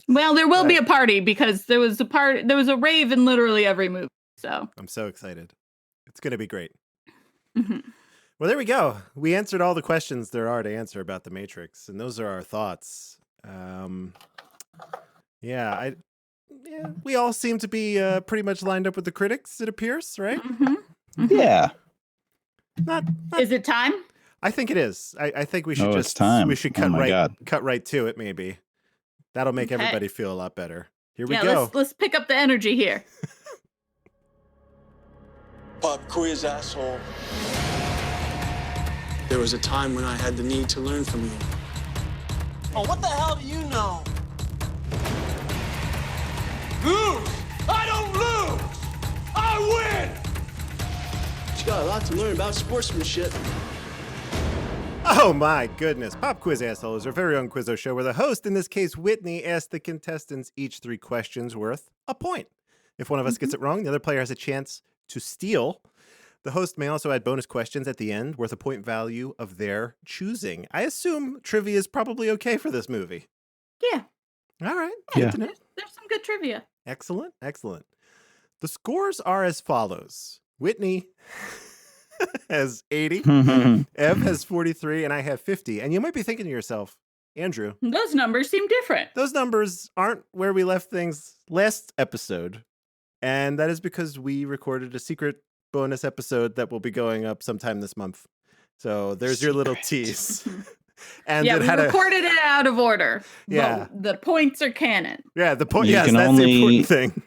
Well, there will be Right. a party because there was a rave in literally every movie. So, I'm so excited. It's going to be great. mhm. Well, there we go. We answered all the questions there are to answer about the Matrix, and those are our thoughts. Yeah, we all seem to be pretty much lined up with the critics, it appears, right? Mhm. Mhm. Yeah. Not Is it time? I think it is. I think we should Oh, just it's time. we should Oh cut my God. right to it. Maybe that'll make Okay. everybody feel a lot better. Here we Yeah, go. let's pick up the energy here. Pop quiz, asshole. There was a time when I had the need to learn from you. Oh, what the hell do you know? Lose! I don't lose! I win! You got a lot to learn about sportsmanship. Oh my goodness! Pop Quiz Asshole is our very own Quizzo show where the host, in this case Whitney, asks the contestants each 3 questions worth a point. If one of us gets it wrong, the other player has a chance to steal. The host may also add bonus questions at the end worth a point value of their choosing. I assume trivia is probably okay for this movie. Yeah. All right. Yeah. Good to know. There's some good trivia. Excellent. Excellent. The scores are as follows. Whitney has 80, Ev has 43, and I have 50. And you might be thinking to yourself, Andrew, Those numbers seem different. those numbers aren't where we left things last episode. And that is because we recorded a secret bonus episode that will be going up sometime this month. So there's your little tease. And yeah, it we had recorded it out of order. Yeah. The points are canon. the point. You Yes, can that's the only- important thing.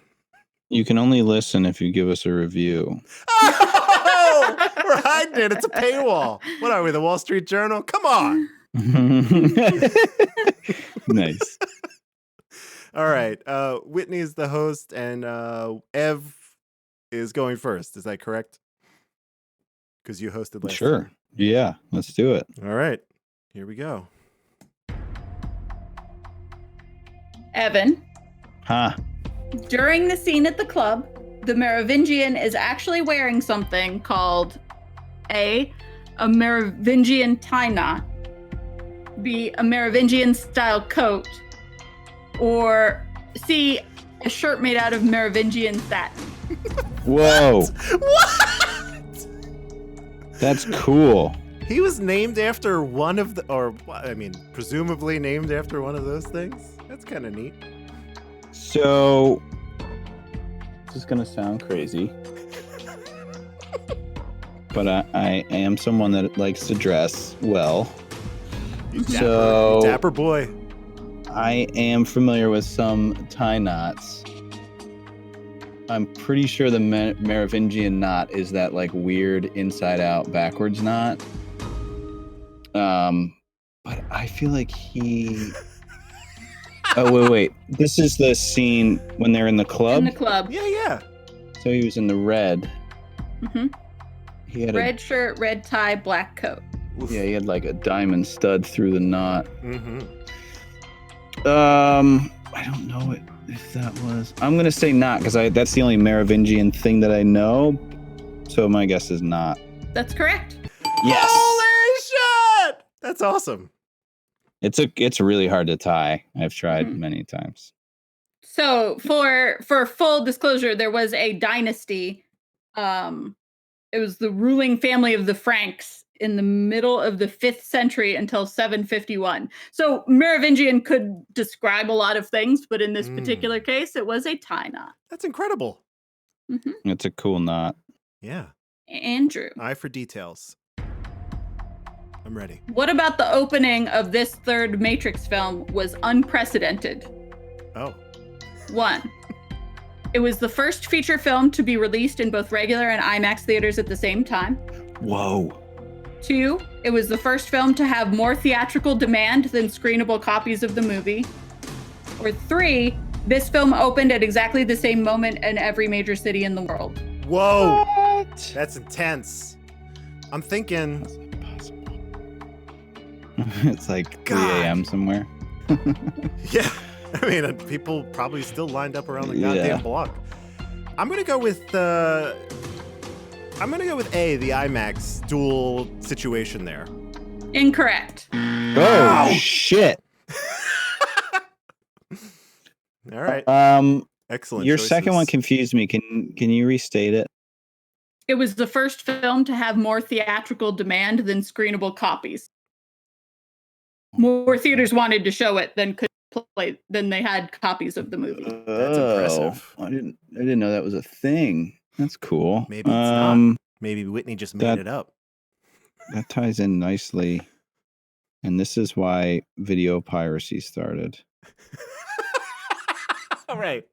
You can only listen if you give us a review. Oh, we're hiding it. It's a paywall. What are we, the Wall Street Journal? Come on. Nice. All right. Whitney is the host, and Ev is going first. Is that correct? Because you hosted last Sure. time. Yeah, let's do it. All right. Here we go. Evan, Huh. during the scene at the club, the Merovingian is actually wearing something called A Merovingian tie knot, B, a Merovingian style coat, or C, a shirt made out of Merovingian satin. Whoa. What? That's cool. He was named after one of the, or I mean, presumably named after one of those things. That's kind of neat. So, this is going to sound crazy, but I am someone that likes to dress well. You dapper, So- you dapper boy. I am familiar with some tie knots. I'm pretty sure the Merovingian knot is that like weird inside out backwards knot. But I feel like he. Oh wait! This is the scene when they're in the club. In the club. Yeah. So he was in the red. hmm He had Red shirt, red tie, black coat. Oof. Yeah, he had like a diamond stud through the knot. Mm-hmm. I don't know if that was. I'm gonna say not because that's the only Merovingian thing that I know. So my guess is not. That's correct. Yes. Holy shit! That's awesome. It's really hard to tie. I've tried Mhm. many times. So for full disclosure, there was a dynasty. It was the ruling family of the Franks in the middle of the 5th century until 751. So Merovingian could describe a lot of things, but in this Mm. particular case, it was a tie knot. That's incredible. It's a cool knot. Yeah. Andrew, Eye for details. I'm ready. what about the opening of this third Matrix film was unprecedented? Oh. 1. It was the first feature film to be released in both regular and IMAX theaters at the same time. Whoa. 2. It was the first film to have more theatrical demand than screenable copies of the movie. Or 3. This film opened at exactly the same moment in every major city in the world. Whoa. What? That's intense. I'm thinking. That's impossible. It's like 3 God. a.m. somewhere. Yeah. I mean, people probably still lined up around the Yeah. goddamn block. I'm gonna go with A, the IMAX dual situation there. Incorrect. Oh shit. All right. Excellent. Your second one choices. confused me. Can you restate it? It was the first film to have more theatrical demand than screenable copies. More theaters wanted to show it than could play than they had copies of the movie. That's impressive. I didn't know that was a thing. That's cool. Maybe it's not. Maybe Whitney just made that- it up. That ties in nicely. And this is why video piracy started. All right.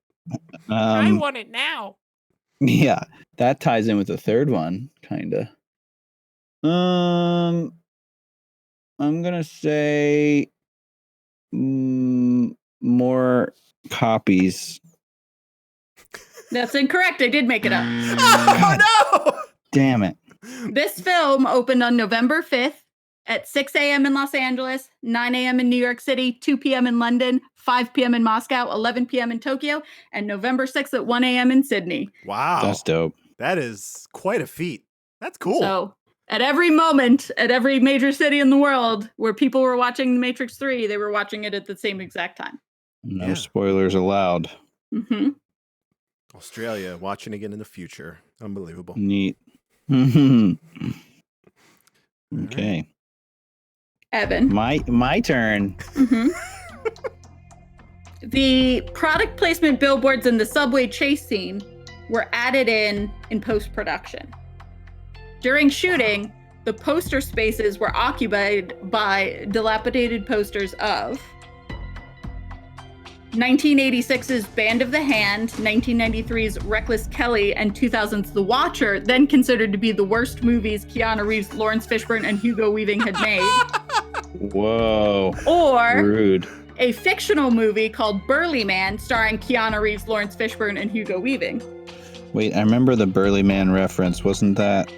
I want it now. Yeah, that ties in with the third one, kinda. I'm gonna say more copies. That's incorrect. I did make it up. Oh no! Damn it! This film opened on November 5th, at 6 a.m. in Los Angeles, 9 a.m. in New York City, 2 p.m. in London, 5 p.m. in Moscow, 11 p.m. in Tokyo, and November 6th at 1 a.m. in Sydney. Wow. That's dope. That is quite a feat. That's cool. So at every moment, at every major city in the world where people were watching The Matrix 3, they were watching it at the same exact time. No spoilers allowed. Mm-hmm. Australia, watching again in the future. Unbelievable. Neat. Okay. Evan. My turn. Mm-hmm. The product placement billboards in the subway chase scene were added in post-production. During shooting, the poster spaces were occupied by dilapidated posters of 1986's Band of the Hand, 1993's Reckless Kelly, and 2000's The Watcher, then considered to be the worst movies Keanu Reeves, Lawrence Fishburne, and Hugo Weaving had made. Whoa. Or Rude. a fictional movie called Burly Man, starring Keanu Reeves, Lawrence Fishburne, and Hugo Weaving. Wait, I remember the Burly Man reference. Wasn't that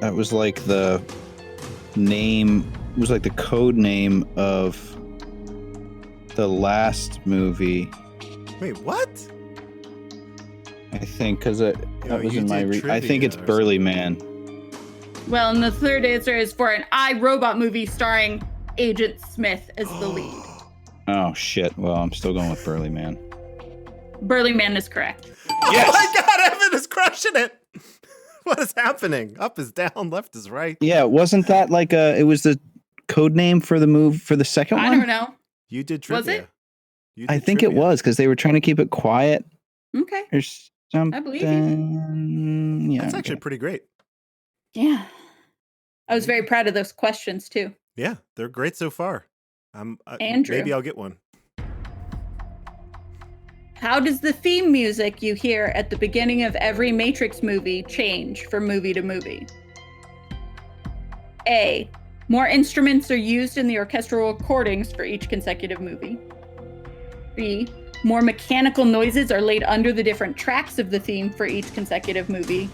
was like the name, it was like the code name of the last movie. Wait, what? I think, because that was you in my did I think it's trivia or Burly Man. Well, and the third answer is for an iRobot movie starring Agent Smith as the lead. Oh shit. Well, I'm still going with Burly Man. Burly Man is correct. Yes! Oh my god, Evan is crushing it! What is happening? Up is down, left is right. Yeah, wasn't that like it was the code name for the move for the second one? I don't know. You did trivia. Was it? You I did think trivia. it was because they were trying to keep it quiet Okay. or something. I believe you. Yeah, That's okay. actually pretty great. Yeah. I was very proud of those questions too. Yeah, they're great so far. Andrew. Maybe I'll get one. How does the theme music you hear at the beginning of every Matrix movie change from movie to movie? A. More instruments are used in the orchestral recordings for each consecutive movie. B. More mechanical noises are laid under the different tracks of the theme for each consecutive movie.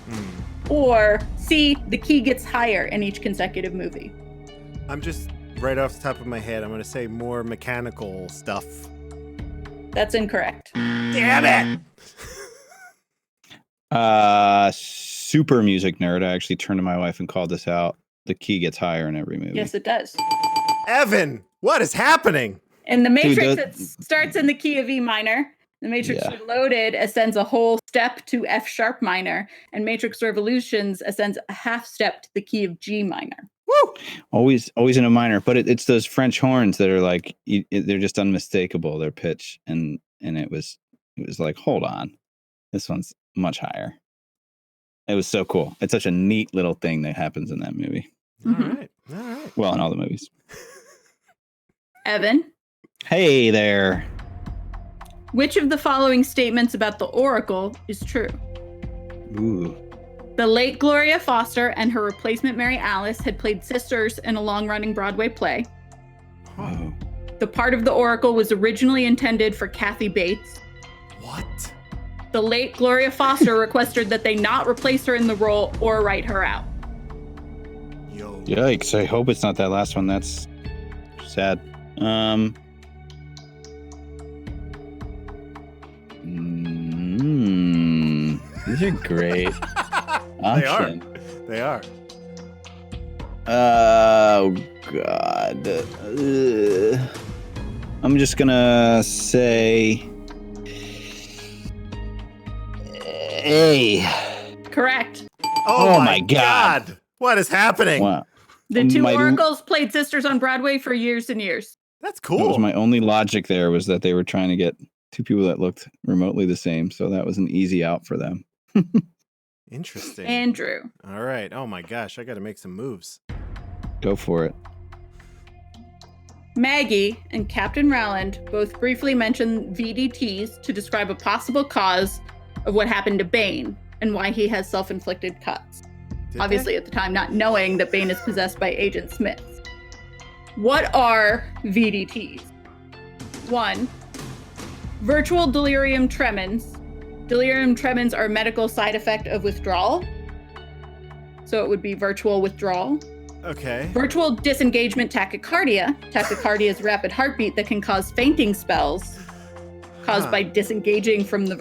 Or C. The key gets higher in each consecutive movie. I'm just right off the top of my head, I'm going to say more mechanical stuff. That's incorrect. Damn it! Super music nerd. I actually turned to my wife and called this out. The key gets higher in every movie. Yes, it does. Evan, what is happening? In The Matrix, that- it starts in the key of E minor. The Matrix Yeah. Reloaded ascends a whole step to F sharp minor, and Matrix Revolutions ascends a half step to the key of G minor. Woo! Always in a minor, but it's those French horns that are like they're just unmistakable. Their pitch, and it was like, hold on, this one's much higher. It was so cool. It's such a neat little thing that happens in that movie. Mhm. All right. Well, in all the movies. Evan, Hey there. which of the following statements about the Oracle is true? Ooh. The late Gloria Foster and her replacement Mary Alice had played sisters in a long-running Broadway play. Whoa. The part of the Oracle was originally intended for Kathy Bates. What? The late Gloria Foster requested that they not replace her in the role or write her out. Yo. Yikes! I hope it's not that last one. That's sad. These are great They are. options. They are. Oh God. I'm just gonna say A. Correct. Oh my God. What is happening? Wow. The two My- Oracles played sisters on Broadway for years and years. That's That was cool. my only logic there, was that they were trying to get two people that looked remotely the same, so that was an easy out for them. Interesting. Andrew. All right. Oh my gosh, I got to make some moves. Go for it. Maggie and Captain Rowland both briefly mention VDTs to describe a possible cause of what happened to Bane and why he has self-inflicted cuts. Did Obviously, at the time, not knowing that Bane is possessed by Agent Smith. What are VDTs? 1. Virtual delirium tremens. Delirium tremens are a medical side effect of withdrawal. So it would be virtual withdrawal. Okay. Virtual disengagement tachycardia. Tachycardia is rapid heartbeat that can cause fainting spells caused by disengaging from the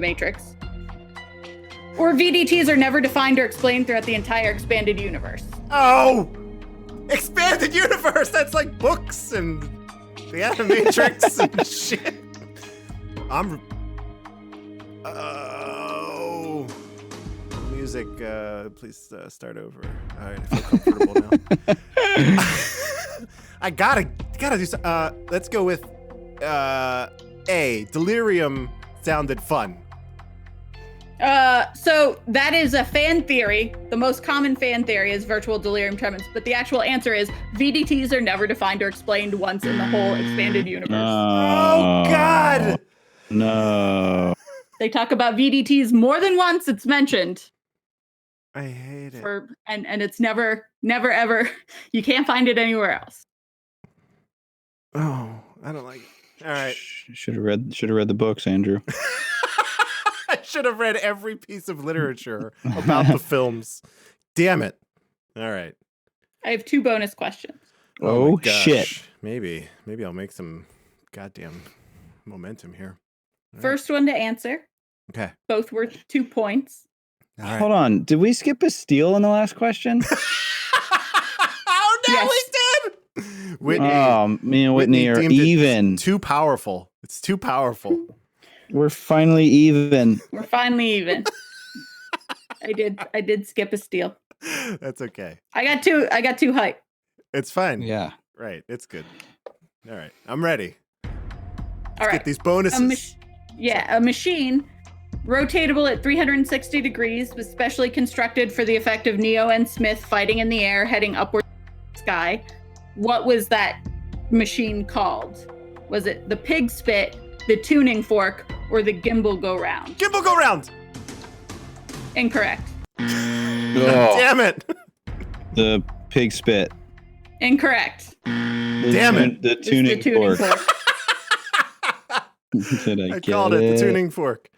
Matrix. Or VDTs are never defined or explained throughout the entire expanded universe. Oh! Expanded universe! That's like books and the Animatrix and shit. Oh. Music, please start over. All right, I feel comfortable now. I gotta do something. Let's go with A. Delirium sounded fun. So that is a fan theory. The most common fan theory is virtual delirium tremens, but the actual answer is VDTs are never defined or explained once in the whole expanded universe. Oh, God! No. They talk about VDTs more than once. It's mentioned. I hate it. And it's never ever. You can't find it anywhere else. Oh, I don't like it. All right. Should have read the books, Andrew. I should have read every piece of literature about the films. Damn it. All right. I have 2 bonus questions. Oh, my gosh. shit. Maybe I'll make some goddamn momentum here. All right. First one to answer. Okay. Both worth 2 points. All right. Hold on. Did we skip a steal in the last question? Oh, no, Yes. we did. Whitney. Me and Whitney are deemed it even. Too powerful. It's too powerful. We're finally even. We're finally even. I did skip a steal. That's okay. I got too hype. It's fine. Yeah. Right. It's good. All right. I'm ready. All right. Get these bonuses. A machine rotatable at 360 degrees was specially constructed for the effect of Neo and Smith fighting in the air, heading upward to the sky. What was that machine called? Was it the pig spit, the tuning fork, or the gimbal go round? Gimbal go round. Incorrect. Damn it. The pig spit. Incorrect. Damn it. The It's tuning fork. Did I called it the tuning fork.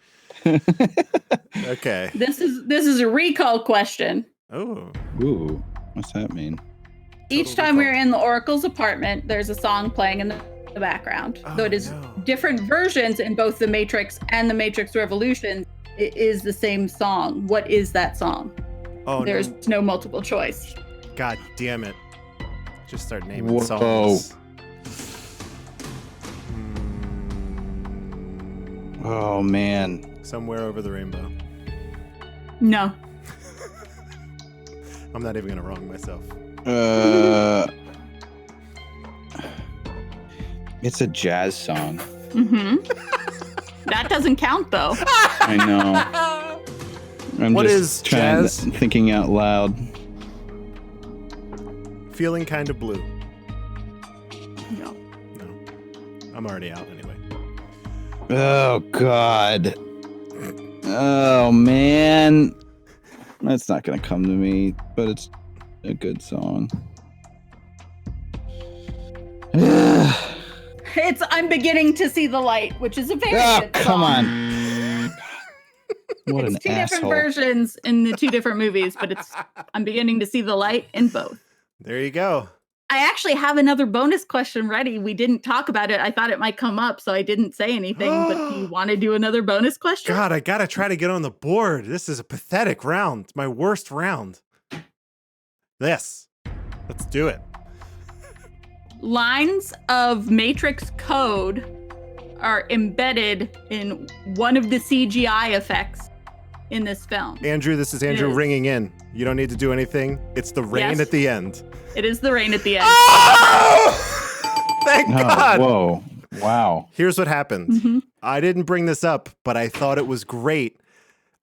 Okay. This is a recall question. Oh. Ooh. What's that mean? Each time we're in the Oracle's apartment, there's a song playing in the background. Oh, Though it is no. different versions in both The Matrix and The Matrix Revolutions, it is the same song. What is that song? Oh, There's no multiple choice. God damn it. Just start naming Whoa. songs. Oh, man. Somewhere over the rainbow. No. I'm not even going to wrong myself. It's a jazz song. Mm-hmm. That doesn't count, though. I know. I'm What just is jazz? thinking out loud. Feeling kind of blue. No. No. I'm already out anyway. Oh, God. Oh, man. That's not going to come to me, but it's a good song. It's I'm Beginning to See the Light, which is a very good come song. on. What It's an 2 asshole. different versions in the 2 different movies, but it's I'm Beginning to See the Light in both. There you go. I actually have another bonus question ready. We didn't talk about it. I thought it might come up, so I didn't say anything. But do you want to do another bonus question? God, I got to try to get on the board. This is a pathetic round. It's my worst round. Let's do it. Lines of Matrix code are embedded in one of the CGI effects in this film. Andrew, this is Andrew Yes. ringing in. You don't need to do anything. It's the rain Yes. at the end. It is the rain at the end. Oh! Thank God. Whoa. Wow. Here's what happened. Mhm. I didn't bring this up, but I thought it was great.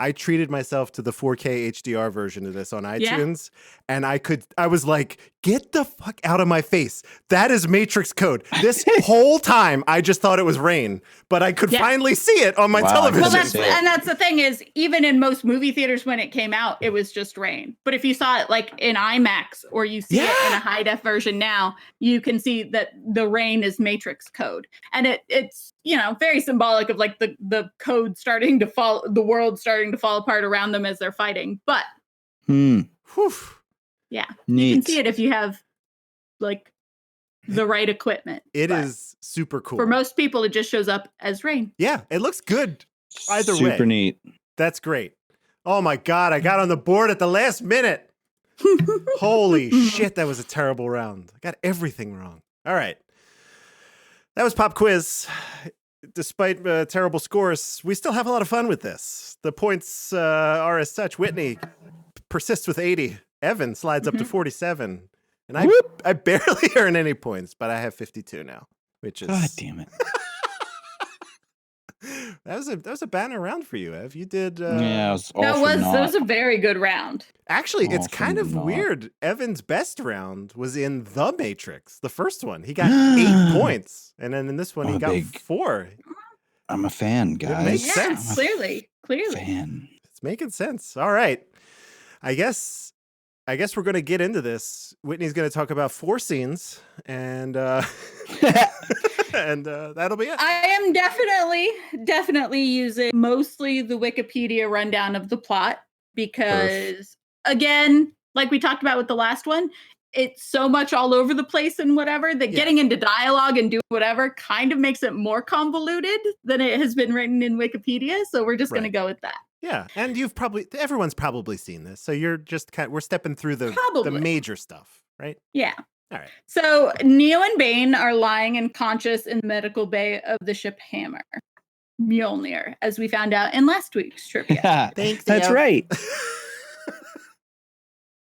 I treated myself to the 4K HDR version of this on iTunes, and I was like, get the fuck out of my face. That is Matrix code. This whole time, I just thought it was rain, but I could Yeah. finally see it on my Wow. television. Well, Vision. that's the thing is, even in most movie theaters when it came out, it was just rain. But if you saw it like in IMAX or you see it in a high def version now, you can see that the rain is Matrix code, and it's very symbolic of like the code starting to fall, the world starting to fall apart around them as they're fighting. But Whew. Yeah. Neat. You can see it if you have like the right equipment. It But is super cool. for most people, it just shows up as rain. Yeah, it looks good. Either Super way. neat. That's great. Oh my God, I got on the board at the last minute. Holy shit, that was a terrible round. I got everything wrong. All right. That was Pop Quiz. Despite terrible scores, we still have a lot of fun with this. The points are as such. Whitney persists with 80. Evan slides up to 47. And I barely earn any points, but I have 52 now, which is... God damn it. That was a banner round for you, Ev. You did... Yeah, it was all That for was naught. a very good round. Actually, it's All for kind of naught. weird. Evan's best round was in The Matrix, the first one. He got 8 points. And then in this one, I'm he a got big- 4. I'm a fan, guys. makes Yeah, sense. clearly. Fan. It's making sense. All right. I guess we're going to get into this. Whitney's going to talk about 4 scenes, and and that'll be it. I am definitely using mostly the Wikipedia rundown of the plot because, again, like we talked about with the last one, it's so much all over the place and whatever that getting into dialogue and doing whatever kind of makes it more convoluted than it has been written in Wikipedia. So we're just going to go with that. Yeah, and everyone's probably seen this. So you're just we're stepping through the major stuff, right? Yeah. All right. So Neo and Bane are lying unconscious in the medical bay of the ship Hammer, Mjolnir, as we found out in last week's trivia. Thanks, That's Ev. right.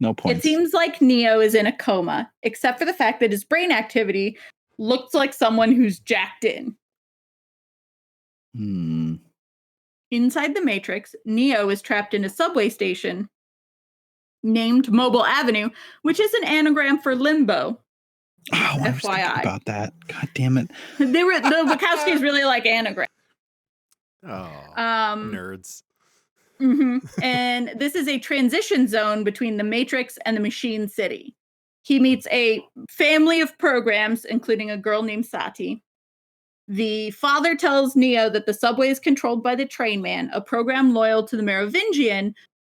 No It points. seems like Neo is in a coma, except for the fact that his brain activity looks like someone who's jacked in. Inside the Matrix, Neo is trapped in a subway station named Mobile Avenue, which is an anagram for limbo. Oh, I was thinking FYI. about that. God damn it. The Wachowskis really like anagrams. Oh, Um, nerds. And this is a transition zone between the Matrix and the Machine City. He meets a family of programs, including a girl named Sati. The father tells Neo that the subway is controlled by the Train Man, a program loyal to the Merovingian,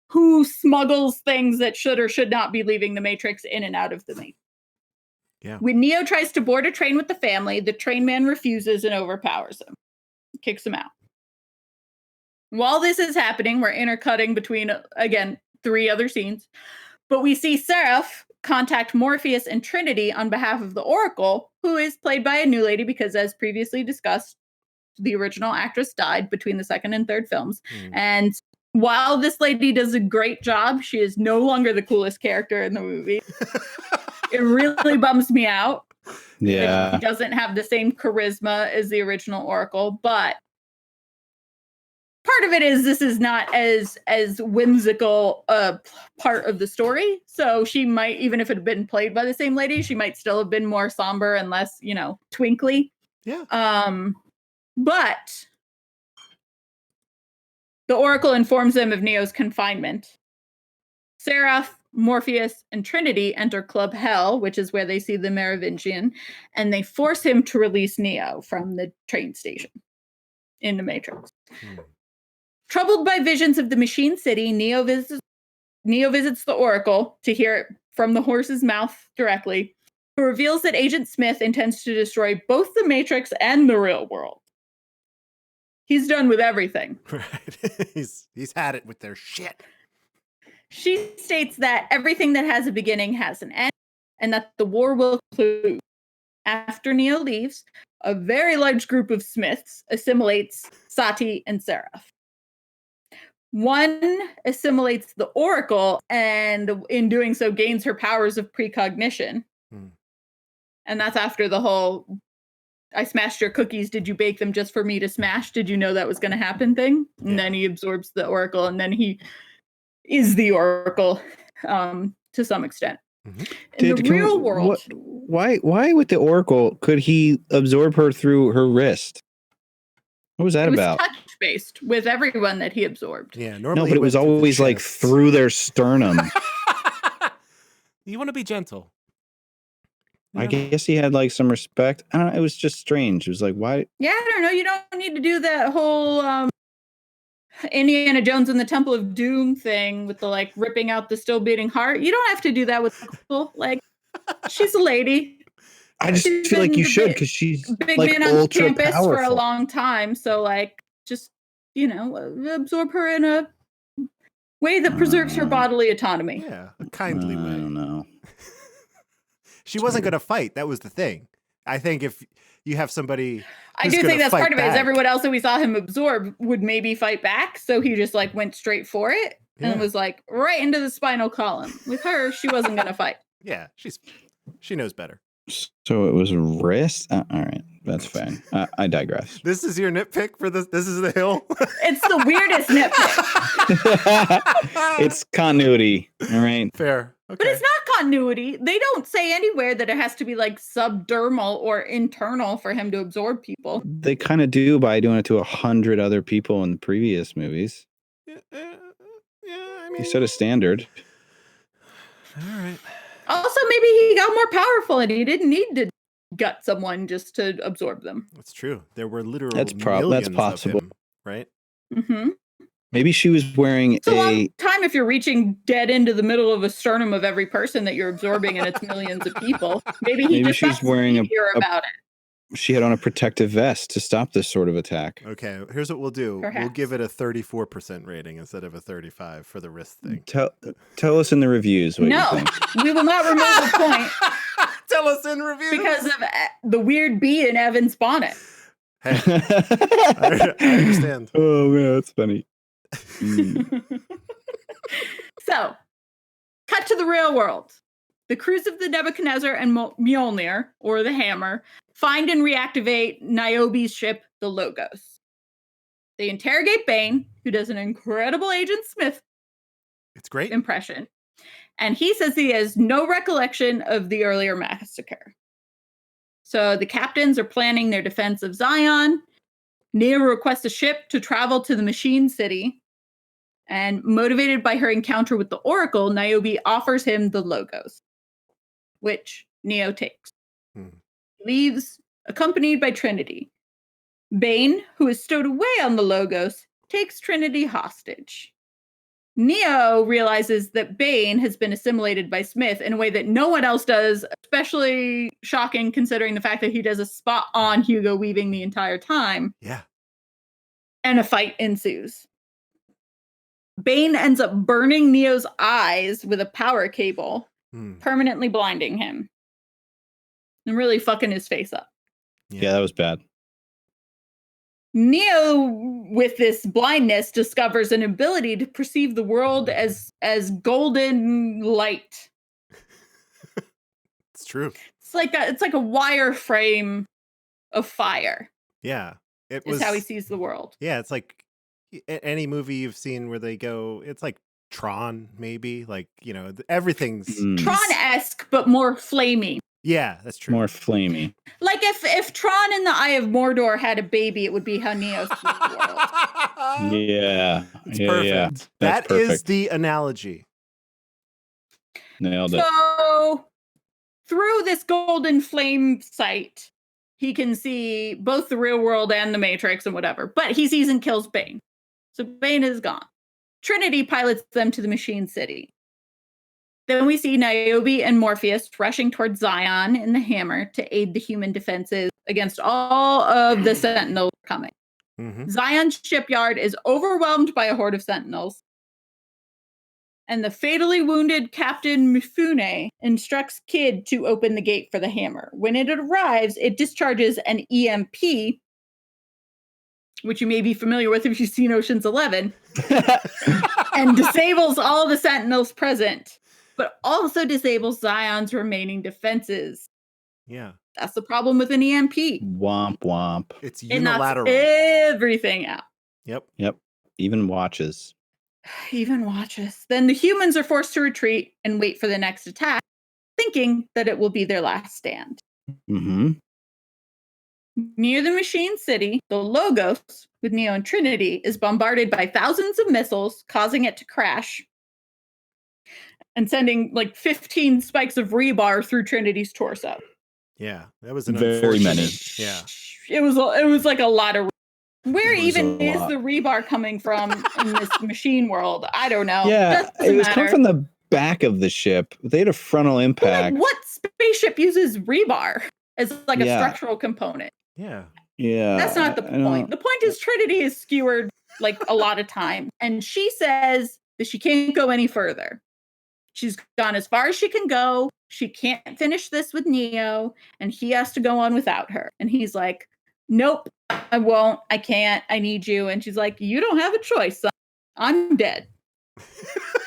who smuggles things that should or should not be leaving the Matrix in and out of the Matrix. Yeah. When Neo tries to board a train with the family, the Train Man refuses and overpowers him, kicks him out. While this is happening, we're intercutting between, again, 3 other scenes, but we see Seraph contact Morpheus and Trinity on behalf of the Oracle, who is played by a new lady because, as previously discussed, the original actress died between the second and third films. And while this lady does a great job, she is no longer the coolest character in the movie. It really bums me out. Yeah. She doesn't have the same charisma as the original Oracle, but part of it is this is not as whimsical part of the story. So she might, even if it had been played by the same lady, she might still have been more somber and less, twinkly. Yeah. But the Oracle informs them of Neo's confinement. Seraph, Morpheus, and Trinity enter Club Hell, which is where they see the Merovingian, and they force him to release Neo from the train station in the Matrix. Troubled by visions of the Machine City, Neo visits the Oracle to hear it from the horse's mouth directly, who reveals that Agent Smith intends to destroy both the Matrix and the real world. He's done with everything. Right. He's had it with their shit. She states that everything that has a beginning has an end, and that the war will conclude. After Neo leaves, a very large group of Smiths assimilates Sati and Seraph. One assimilates the Oracle, and in doing so gains her powers of precognition. And that's after the whole, I smashed your cookies, did you bake them just for me to smash? Did you know that was going to happen thing? And then he absorbs the Oracle, and then he is the Oracle to some extent. In the real world... Why with the Oracle could he absorb her through her wrist? What was that about? It was touch-based with everyone that he absorbed. Yeah, No, but it was always like through their sternum. You want to be gentle. I guess he had like some respect. I don't know. It was just strange. It was like, why? Yeah, I don't know. You don't need to do that whole Indiana Jones and the Temple of Doom thing with the like ripping out the still beating heart. You don't have to do that with Nicole. Like, she's a lady. I just She's feel like been you the should big- because she's Big like man on ultra campus powerful. for a long time. So like, just, you know, absorb her in a way that preserves her bodily autonomy. Yeah, a kindly I way. don't know. She wasn't going to fight. That was the thing. I think if you have somebody, I who's do gonna think that's fight part of it. Is back- everyone else that we saw him absorb would maybe fight back, so he just like went straight for it and Yeah. was like right into the spinal column. With her, she wasn't gonna fight. Yeah, she knows better. So it was wrist. All right, that's fine. I digress. This is your nitpick for this. This is the hill. It's the weirdest nitpick, It's continuity. All right. Fair. Okay. but it's not continuity. They don't say anywhere that it has to be like subdermal or internal for him to absorb people. They kind of do by doing it to 100 other people in the previous movies. Yeah, I mean, You set a standard. all right. Also, maybe he got more powerful and he didn't need to gut someone just to absorb them. That's true. There were literal That's millions possible. of him, right? Mm-hmm. Maybe she was wearing It's a long time if you're reaching dead into the middle of a sternum of every person that you're absorbing, and it's millions of people. Maybe he Maybe just she's got wearing sneakier about it. she had on a protective vest to stop this sort of attack. Okay, here's what we'll do. We'll Perhaps. give it a 34% rating instead of a 35 for the wrist thing. Tell us in the reviews what you No, think. we will not remove the point Tell us in reviews. because of the weird bee in Evan's bonnet. Hey, I understand. Oh man, that's funny. Mm. So, cut to the real world. The crews of the Nebuchadnezzar and Mjolnir, or the Hammer, find and reactivate Niobe's ship, the Logos. They interrogate Bane, who does an incredible Agent Smith It's great. impression, and he says he has no recollection of the earlier massacre. So the captains are planning their defense of Zion. Neo requests a ship to travel to the Machine City, and motivated by her encounter with the Oracle, Niobe offers him the Logos, which Neo takes. Hmm. He leaves, accompanied by Trinity. Bane, who is stowed away on the Logos, takes Trinity hostage. Neo realizes that Bane has been assimilated by Smith in a way that no one else does, especially shocking considering the fact that he does a spot on Hugo Weaving the entire time, Yeah. and a fight ensues. Bane ends up burning Neo's eyes with a power cable, Hmm. permanently blinding him, and really fucking his face up. Yeah, that was bad. Neo, with this blindness, discovers an ability to perceive the world as golden light. It's true. It's like a wireframe of fire. Yeah. It Is was how he sees the world. Yeah, it's like any movie you've seen where they go, it's like Tron, maybe. Like, you know, everything's Mm. Tron-esque, but more flamey. Yeah, that's true. More flamey. Like if Tron in the Eye of Mordor had a baby, it would be how Neo sees the world. Yeah. It's yeah, perfect. yeah. That's That is perfect. the analogy. Nailed it. So through this golden flame sight, he can see both the real world and the Matrix and whatever, but he sees and kills Bane. So Bane is gone. Trinity pilots them to the Machine City. Then we see Niobe and Morpheus rushing towards Zion in the Hammer to aid the human defenses against all of the Sentinels coming. Mhm. Zion's shipyard is overwhelmed by a horde of Sentinels. And the fatally wounded Captain Mifune instructs Kid to open the gate for the Hammer. When it arrives, it discharges an EMP, which you may be familiar with if you've seen Ocean's 11, and disables all the Sentinels present, but also disables Zion's remaining defenses. Yeah. That's the problem with an EMP. Womp womp. It's It knocks unilateral. everything out. Yep. Even watches. Even watches. Then the humans are forced to retreat and wait for the next attack, thinking that it will be their last stand. Mm-hmm. Near the Machine City, the Logos, with Neo and Trinity, is bombarded by thousands of missiles, causing it to crash and sending like 15 spikes of rebar through Trinity's torso. Yeah. That was an Very unfortunate. many. Yeah. It was like a lot of Where It was even a is lot. the rebar coming from in this machine world? I don't know. Yeah, Doesn't it was coming matter. from the back of the ship. They had a frontal But, like, impact. what spaceship uses rebar as like a Yeah. structural component? Yeah. Yeah, That's not the I don't- point. The point is Trinity is skewered like a lot of time, and she says that she can't go any further. She's gone as far as she can go. She can't finish this with Neo, and he has to go on without her. And he's like, nope, I won't. I can't. I need you. And she's like, you don't have a choice, son. I'm dead.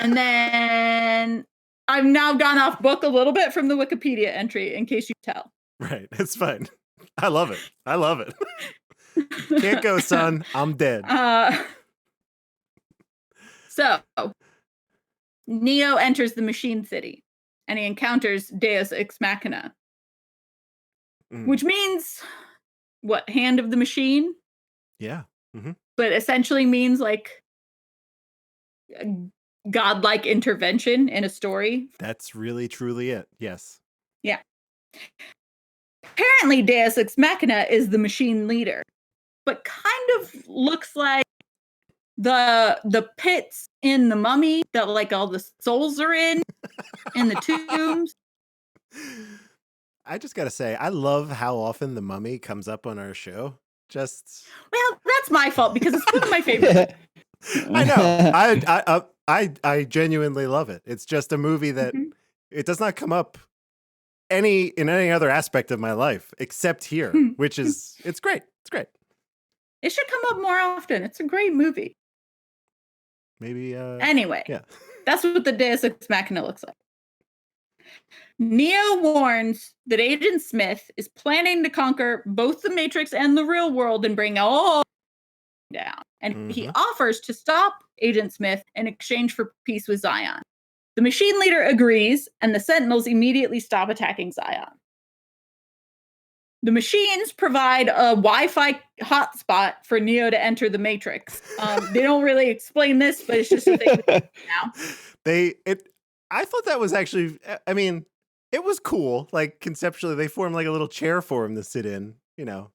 And then I've now gone off book a little bit from the Wikipedia entry, in case you tell. Right. It's fine. I love it. I love it. Can't go, son. I'm dead. So Neo enters the machine city and he encounters Deus Ex Machina, which means what? Hand of the machine? Yeah. But essentially means like a godlike intervention in a story. That's really truly it. Yes. Yeah. Apparently, Deus Ex Machina is the machine leader, but kind of looks like the pits in the Mummy that like all the souls are in the tombs. I just gotta say, I love how often the Mummy comes up on our show. Just Well, that's my fault because it's one of my favorites. I know. I genuinely love it. It's just a movie that it does not come up in any other aspect of my life except here, which is it's great. It's great. It should come up more often. It's a great movie. Maybe Anyway, yeah. that's what the Deus Ex Machina looks like. Neo warns that Agent Smith is planning to conquer both the Matrix and the real world and bring all down. And he offers to stop Agent Smith in exchange for peace with Zion. The machine leader agrees, and the Sentinels immediately stop attacking Zion. The machines provide a Wi-Fi hotspot for Neo to enter the Matrix. They don't really explain this, but it's just a thing now. I thought that was actually, I mean, it was cool. Like conceptually, they formed like a little chair for him to sit in. You know,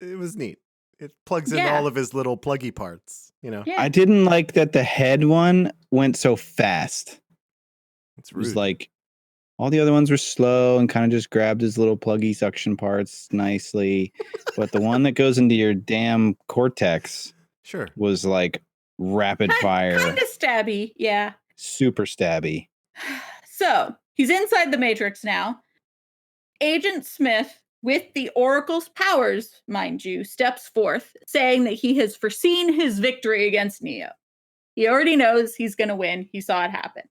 it was neat. It plugs in all of his little pluggy parts. You know, Yeah. I didn't like that the head one went so fast. it's It was rude. like all the other ones were slow and kind of just grabbed his little pluggy suction parts nicely. But the one that goes into your damn cortex Sure. was like rapid fire, Kind of stabby, yeah. super stabby. So he's inside the Matrix now. Agent Smith, with the Oracle's powers, mind you, steps forth, saying that he has foreseen his victory against Neo. He already knows he's going to win. He saw it happen.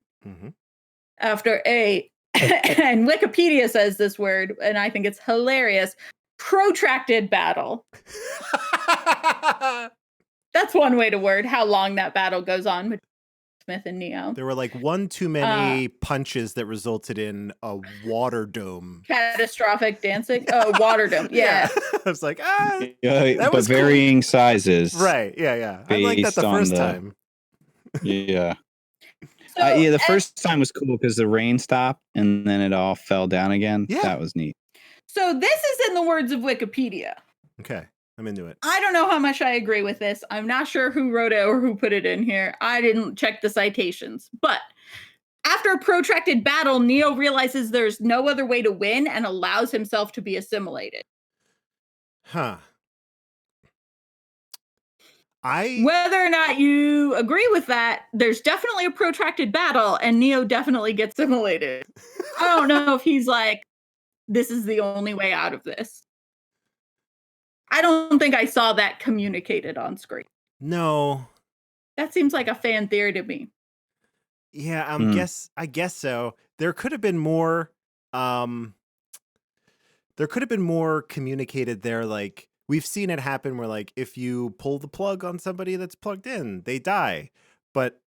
After and Wikipedia says this word, and I think it's hilarious, protracted battle. That's one way to word how long that battle goes on with Smith and Neo. There were like one too many punches that resulted in a water dome. Catastrophic dancing. Oh, water dome. Yeah. I was like, that But was cool. varying sizes. Right. Yeah. I like that Based the on first the- time. Yeah. So, Yeah, the first time was cool because the rain stopped and then it all fell down again. Yeah. That was neat. So this is in the words of Wikipedia. Okay. I'm into it. I don't know how much I agree with this. I'm not sure who wrote it or who put it in here. I didn't check the citations. But after a protracted battle, Neo realizes there's no other way to win and allows himself to be assimilated. Huh. Whether or not you agree with that, there's definitely a protracted battle and Neo definitely gets assimilated. I don't know if he's like, this is the only way out of this. I don't think I saw that communicated on screen. No. That seems like a fan theory to me. Yeah, I guess so. There could have been more communicated there. Like we've seen it happen where like if you pull the plug on somebody that's plugged in, they die. But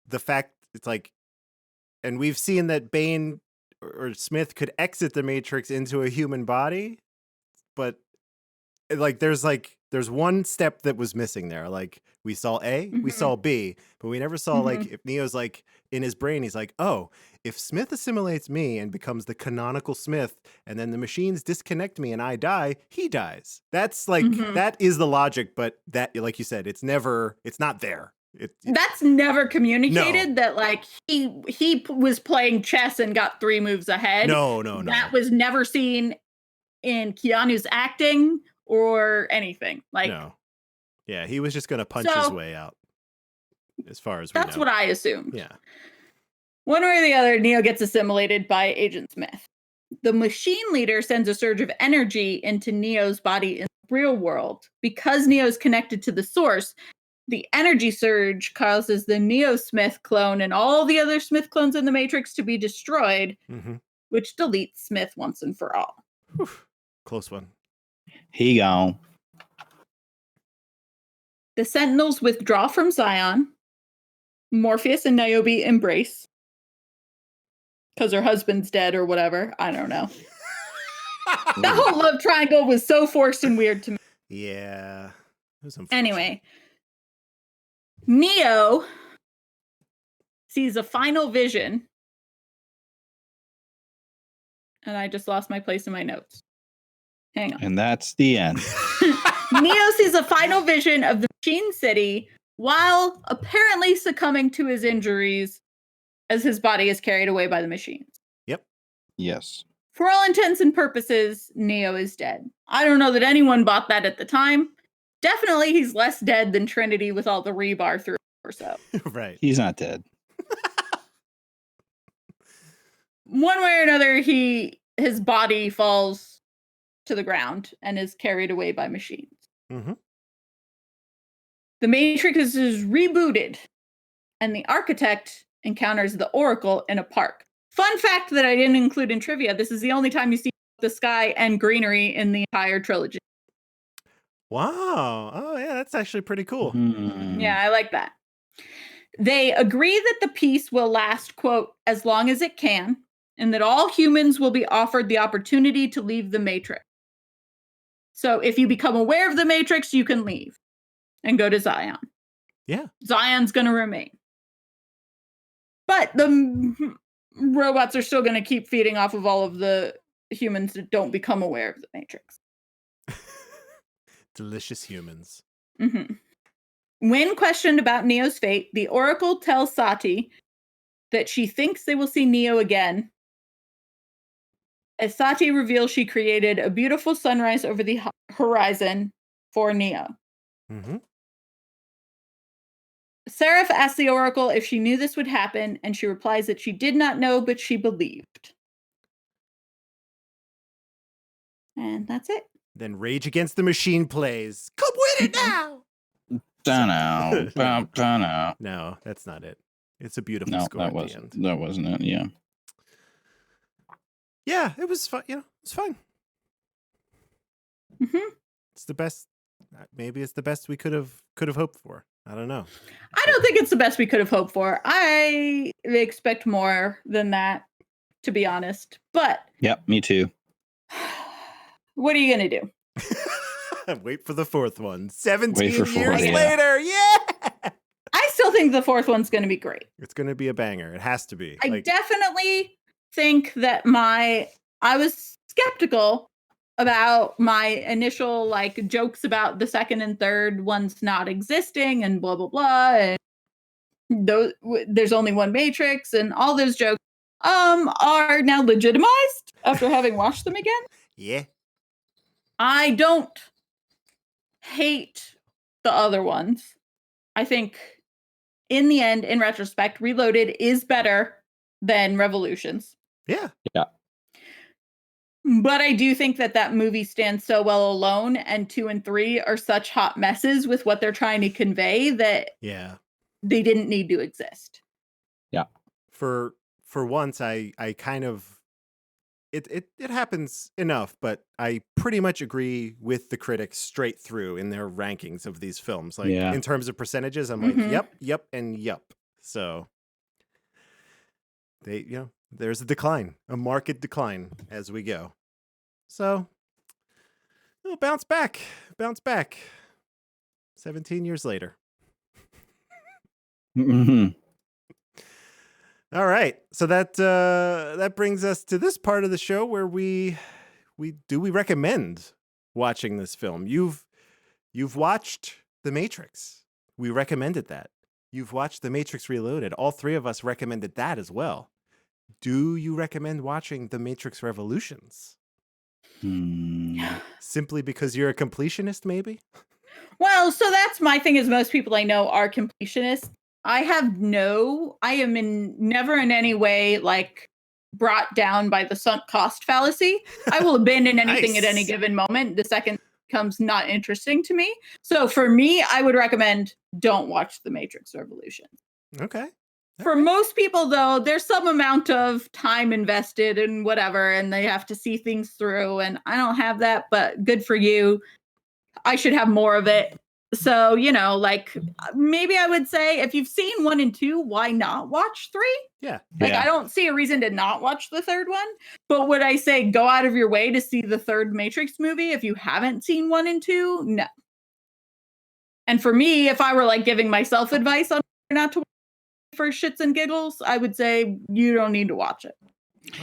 the fact it's like, and we've seen that Bane or Smith could exit the Matrix into a human body, but there's one step that was missing there. Like we saw A, we saw B, but we never saw like if Neo's like in his brain, he's like, oh, if Smith assimilates me and becomes the canonical Smith, and then the machines disconnect me and I die, he dies. That's like that is the logic, but that, like you said, it's not there. That's never communicated. That like he was playing chess and got 3 moves ahead. No. That was never seen in Keanu's acting or anything. Like, no. Yeah, he was just gonna punch his way out. As far as we that's know. what I assumed. Yeah. One way or the other, Neo gets assimilated by Agent Smith. The machine leader sends a surge of energy into Neo's body in the real world. Because Neo is connected to the source, the energy surge causes the Neo Smith clone and all the other Smith clones in the Matrix to be destroyed, which deletes Smith once and for all. Whew. Close one. He gone. The Sentinels withdraw from Zion. Morpheus and Niobe embrace. Because her husband's dead or whatever. I don't know. The whole love triangle was so forced and weird to me. Yeah. It was unfortunate. Anyway. Neo sees a final vision. And I just lost my place in my notes. Hang on. And that's the end. Neo sees a final vision of the Machine City while apparently succumbing to his injuries as his body is carried away by the machines. Yep. Yes. For all intents and purposes, Neo is dead. I don't know that anyone bought that at the time. Definitely he's less dead than Trinity with all the rebar through or so. Right. He's not dead. One way or another, his body falls to the ground and is carried away by machines. The Matrix is rebooted, and the architect encounters the Oracle in a park. Fun fact that I didn't include in trivia, this is the only time you see the sky and greenery in the entire trilogy. Wow. Oh, yeah, that's actually pretty cool. Yeah, I like that. They agree that the peace will last, quote, as long as it can, and that all humans will be offered the opportunity to leave the Matrix. So if you become aware of the Matrix, you can leave and go to Zion. Yeah. Zion's going to remain. But the robots are still going to keep feeding off of all of the humans that don't become aware of the Matrix. Delicious humans. When questioned about Neo's fate, the Oracle tells Sati that she thinks they will see Neo again. As Sati reveals she created a beautiful sunrise over the horizon for Neo. Seraph asks the Oracle if she knew this would happen, and she replies that she did not know, but she believed. And that's it. Then Rage Against the Machine plays. Come with it now! Dunno. No, that's not it. It's a beautiful No, score at the end. that wasn't it. Yeah. Yeah, it was fun. It's fine. It's the best. Maybe it's the best we could have hoped for. I don't know. I don't think it's the best we could have hoped for. I expect more than that, to be honest. But Yep, me too. what are you going to do? Wait for the fourth one. 17 Wait for years 40, later. Yeah. I still think the fourth one's going to be great. It's going to be a banger. It has to be. I definitely think that I was skeptical about my initial like jokes about the second and third ones not existing and blah, blah, blah. And there's only one Matrix and all those jokes are now legitimized after having watched them again. Yeah. I don't hate the other ones. I think in the end, in retrospect, Reloaded is better than Revolutions. Yeah. Yeah. But I do think that movie stands so well alone, and 2 and 3 are such hot messes with what they're trying to convey that they didn't need to exist. Yeah. For once, I kind of it happens enough, but I pretty much agree with the critics straight through in their rankings of these films. Like in terms of percentages, I'm like, yep, and yep. So there's a decline, a market decline as we go. So Oh, bounce back. 17 years later. Mhm. All right. So that brings us to this part of the show where we recommend watching this film. You've watched The Matrix. We recommended that. You've watched The Matrix Reloaded. All three of us recommended that as well. Do you recommend watching The Matrix Revolutions? Simply because you're a completionist, maybe? Well, so that's my thing is most people I know are completionists. I am never in any way like brought down by the sunk cost fallacy. I will abandon anything at any Nice. given moment. The second becomes not interesting to me. So for me, I would recommend don't watch The Matrix Revolution. Okay. For most people, though, there's some amount of time invested in whatever, and they have to see things through. And I don't have that, but good for you. I should have more of it. So, like maybe I would say if you've seen 1 and 2, why not watch 3? Yeah. Like, I don't see a reason to not watch the third one. But would I say go out of your way to see the third Matrix movie if you haven't seen 1 and 2? No. And for me, if I were like giving myself advice on not to watch for shits and giggles, I would say you don't need to watch it.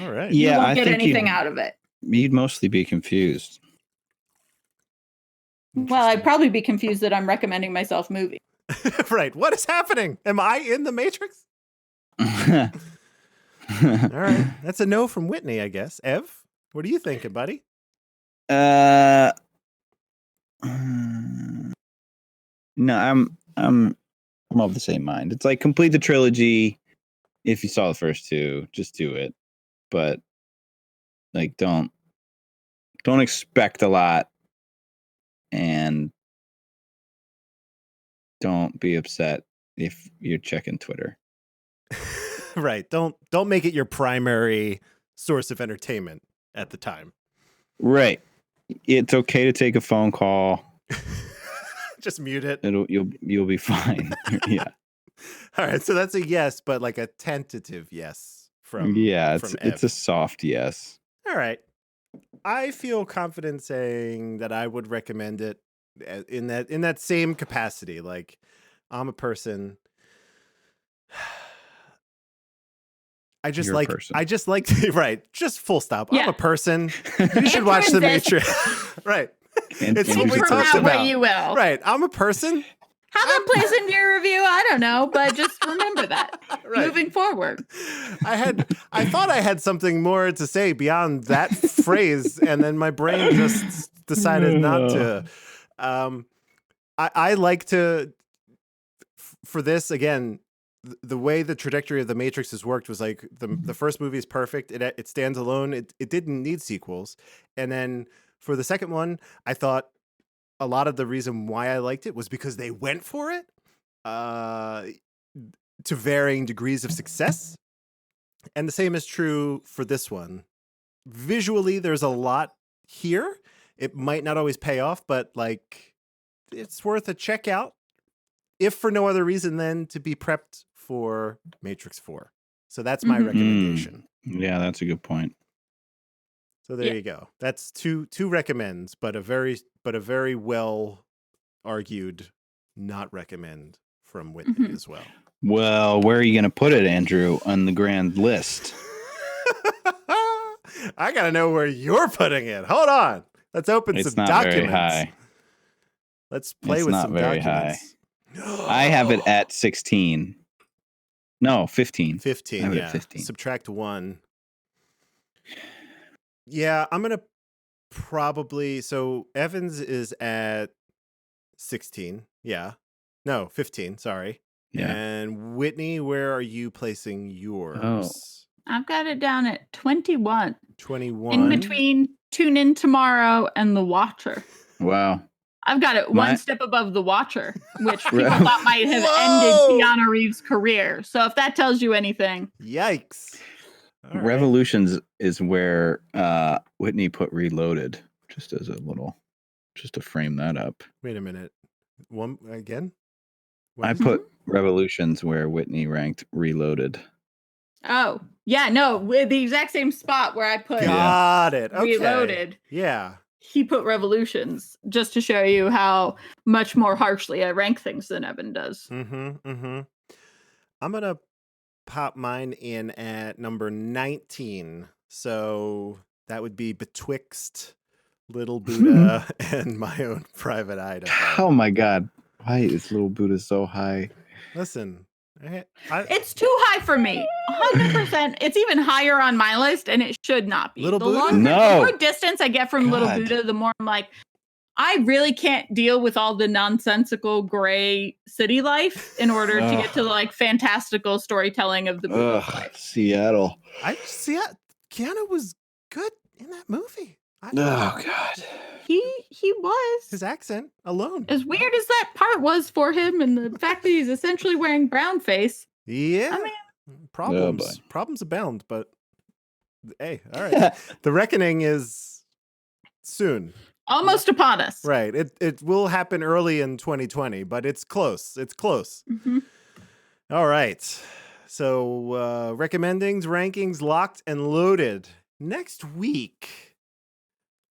All right. You Yeah, won't I get think anything out of it. you'd mostly be confused. Well, I'd probably be confused that I'm recommending myself movies. Right. What is happening? Am I in the Matrix? All right. That's a no from Whitney, I guess. Ev, what are you thinking, buddy? No, I'm of the same mind. It's like complete the trilogy. If you saw the first 2, just do it. But like, don't expect a lot, and don't be upset if you're checking Twitter. Right. Don't make it your primary source of entertainment at the time. Right. It's okay to take a phone call. Just mute it. You'll be fine. Yeah. All right. So that's a yes, but like a tentative yes from It's Ev. a soft yes. All right. I feel confident saying that I would recommend it in that same capacity. Like, I'm a person. I just You're a like person. right. Just full stop. Yeah. I'm a person. You should watch The Matrix. Right. And It's and what we you're a talked person. What about. you will. Right. I'm a person. How that plays into your review, I don't know, but just remember that Right. moving forward. I thought I had something more to say beyond that phrase, and then my brain just decided not to. I like to, for this again, the way the trajectory of The Matrix has worked was like the first movie is perfect. It stands alone. It didn't need sequels. And then for the second one, I thought a lot of the reason why I liked it was because they went for it to varying degrees of success. And the same is true for this one. Visually, there's a lot here. It might not always pay off, but like it's worth a check out, if for no other reason than to be prepped for Matrix 4. So that's my Mhm. recommendation. Yeah, that's a good point. So there Yeah. you go. That's two recommends, but a very well argued not recommend from Whitney Mhm. as well. Well, where are you going to put it, Andrew, on the grand list? I gotta know where you're putting it. Hold on. Let's open It's some not documents. very high. Let's play It's with not some very documents. I have it at 16. No, 15. 15. I have it Yeah. at 15. Subtract 1. Yeah, I'm gonna probably. So Evans is at 16. Yeah. No, 15. Sorry. Yeah. And Whitney, where are you placing yours? Oh. I've got it down at 21. 21. In between Tune In Tomorrow and The Watcher. Wow. I've got it My- one step above The Watcher, which people Right. thought might have Whoa! ended Keanu Reeves' career. So if that tells you anything. Yikes. All right. Revolutions is where Whitney put Reloaded, just to frame that up. Wait a minute. One again? I put Revolutions where Whitney ranked Reloaded. Oh, yeah, no, with the exact same spot where I put Got it. Okay. Reloaded. Yeah. he put Revolutions, just to show you how much more harshly I rank things than Evan does. I'm gonna pop mine in at number 19. So that would be betwixt Little Buddha and My Own Private Idaho. Oh my God. Why is Little Buddha so high? Listen, It's too high for me. 100%. It's even higher on my list, and it should not be. Little the Buddha? longer, No. the more distance I get from Little God. Buddha, the more I'm like, I really can't deal with all the nonsensical gray city life in order to get to the like fantastical storytelling of the Buddha's life. Seattle. Keanu was good in that movie. Oh God. He was. His accent alone. As weird as that part was for him, and the fact that he's essentially wearing brown face. Yeah. I mean, problems abound, but hey, all right. The reckoning is soon. almost upon us. Right. It will happen early in 2020, but it's close. It's close. Mm-hmm. All right. So recommendings, rankings, locked and loaded. Next week,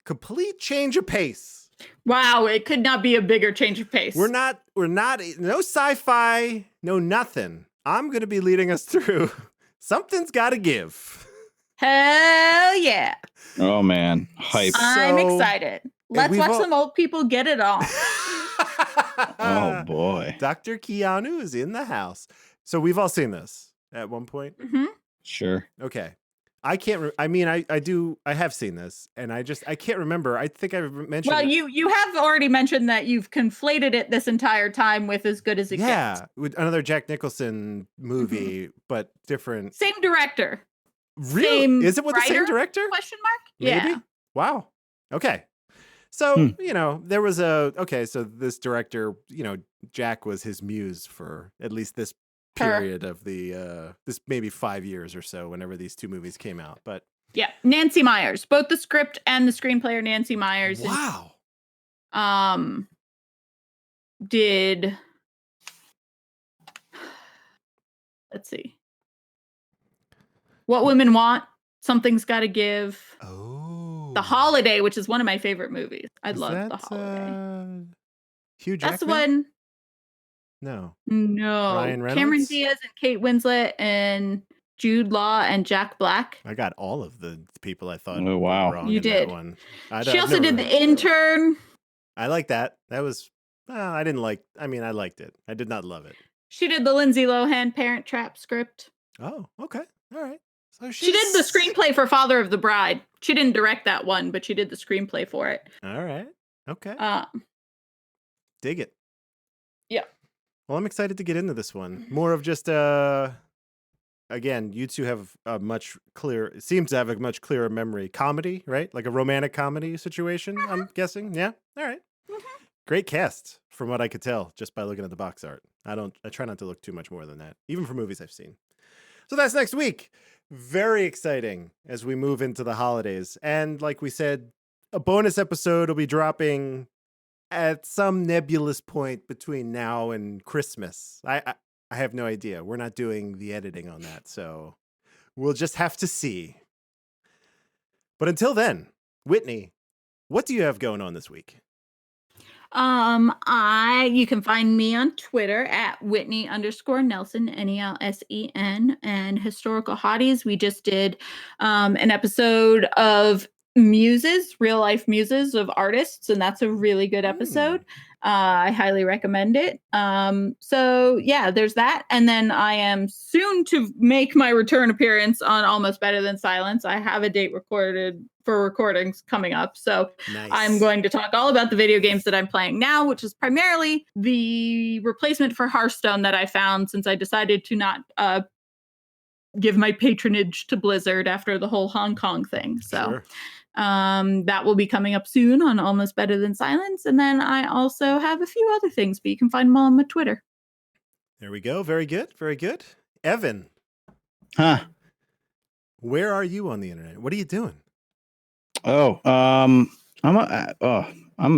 complete change of pace. Wow, it could not be a bigger change of pace. We're not, no sci-fi, no nothing. I'm going to be leading us through Something's Gotta Give. Hell yeah. Oh man. Hype. I'm So- excited. Let's watch some old people get it on. Oh boy. Dr. Keanu is in the house. So we've all seen this at one point. Mm-hmm. Sure. Okay. I can't, I have seen this and I can't remember. I think I mentioned. Well, you have already mentioned that you've conflated it this entire time with As Good as It Gets. with another Jack Nicholson movie, but different. Same director. Really? Same Is it with the same writer? director? Question mark? Maybe? Yeah. Wow. Okay. So, there was so this director, Jack was his muse for at least this period of the, this maybe 5 years or so, whenever these two movies came out. But Yeah. Nancy Myers. Both the script and the screenplay are Nancy Myers. wow. And, did, let's see. What Women Want, Something's Gotta Give. Oh. The Holiday, which is one of my favorite movies. I Is love that, The Holiday. Hugh Jackman? That's the one. No. No. Ryan Reynolds? Cameron Diaz and Kate Winslet and Jude Law and Jack Black. I got all of the people I thought Oh, were wow. wrong You in did. that one. She also did The Intern. I like that. That was, I liked it. I did not love it. She did the Lindsay Lohan Parent Trap script. Oh, okay. All right. So She did the screenplay for Father of the Bride. She didn't direct that one, but she did the screenplay for it. All right. Okay. Dig it. Yeah. Well, I'm excited to get into this one. More of just again, you two have seems to have a much clearer memory. Comedy, right? Like a romantic comedy situation, I'm guessing. Yeah. All right. Great cast from what I could tell just by looking at the box art. I try not to look too much more than that, even for movies I've seen. So that's next week. Very exciting as we move into the holidays. And like we said, a bonus episode will be dropping at some nebulous point between now and Christmas. I have no idea. We're not doing the editing on that, so we'll just have to see. But until then, Whitney, what do you have going on this week? You can find me on Twitter at Whitney_Nelson, NELSEN, and Historical Hotties. We just did an episode of muses, real life muses of artists, and that's a really good episode. I highly recommend it. So yeah, there's that. And then I am soon to make my return appearance on Almost Better Than Silence. I have a date recorded for recordings coming up. So Nice. I'm going to talk all about the video games that I'm playing now, which is primarily the replacement for Hearthstone that I found since I decided to not give my patronage to Blizzard after the whole Hong Kong thing. So Sure. that will be coming up soon on Almost Better Than Silence. And then I also have a few other things, but you can find them all on my Twitter. There we go. Very good. Very good. Evan, Huh. where are you on the internet? What are you doing? Oh, I'm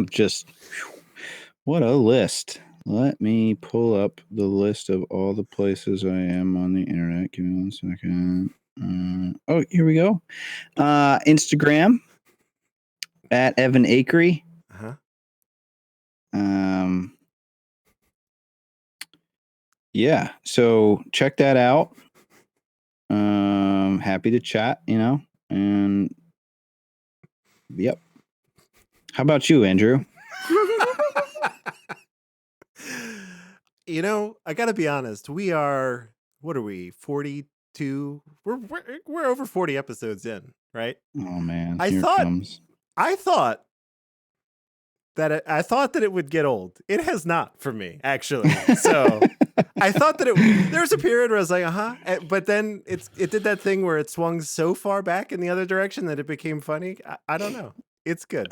just, what a list. Let me pull up the list of all the places I am on the internet. Give me 1 second. Here we go. Instagram at Evan Akery. Uh-huh. Yeah, so check that out. Happy to chat, and yep. How about you, Andrew? I got to be honest. We are, what are we, 42? We're over 40 episodes in, right? Oh man, I here thought- it comes. I thought that it would get old. It has not for me, actually. So I thought that there was a period where I was like, but then it did that thing where it swung so far back in the other direction that it became funny. I don't know. It's good.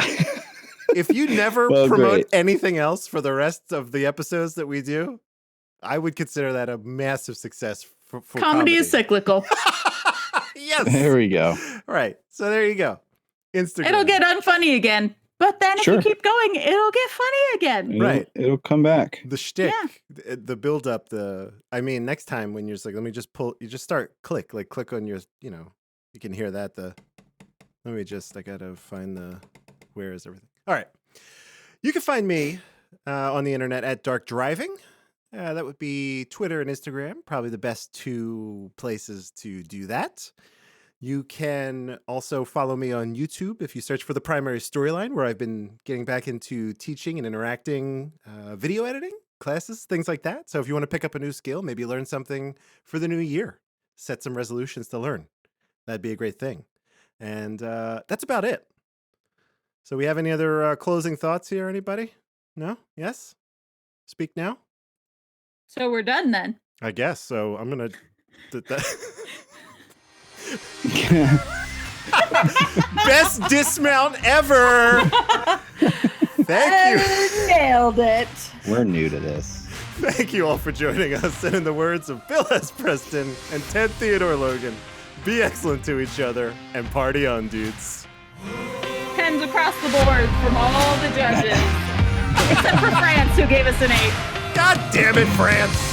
If you never Well, promote great. anything else for the rest of the episodes that we do, I would consider that a massive success for Comedy is cyclical. Yes. There we go. Right. So there you go. Instagram. It'll get unfunny again. But then if Sure. you keep going, it'll get funny again. Right. It'll come back. The shtick, the build up, next time when you're just like, let me just you just start click on your, you can hear that. I gotta find where is everything? All right. You can find me on the internet at Dark Driving. That would be Twitter and Instagram, probably the best two places to do that. You can also follow me on YouTube if you search for The Primary Storyline, where I've been getting back into teaching and interacting, video editing classes, things like that. So if you want to pick up a new skill, maybe learn something for the new year, set some resolutions to learn, that'd be a great thing. And that's about it. So we have any other closing thoughts here, anybody? No? Yes? Speak now? So we're done then. I guess. So I'm going to... Best dismount ever. Thank you. Nailed it. We're new to this. Thank you all for joining us. And in the words of Bill S. Preston and Ted Theodore Logan, be excellent to each other and party on, dudes. Pens across the board from all the judges. Except for France, who gave us an 8. God damn it, France.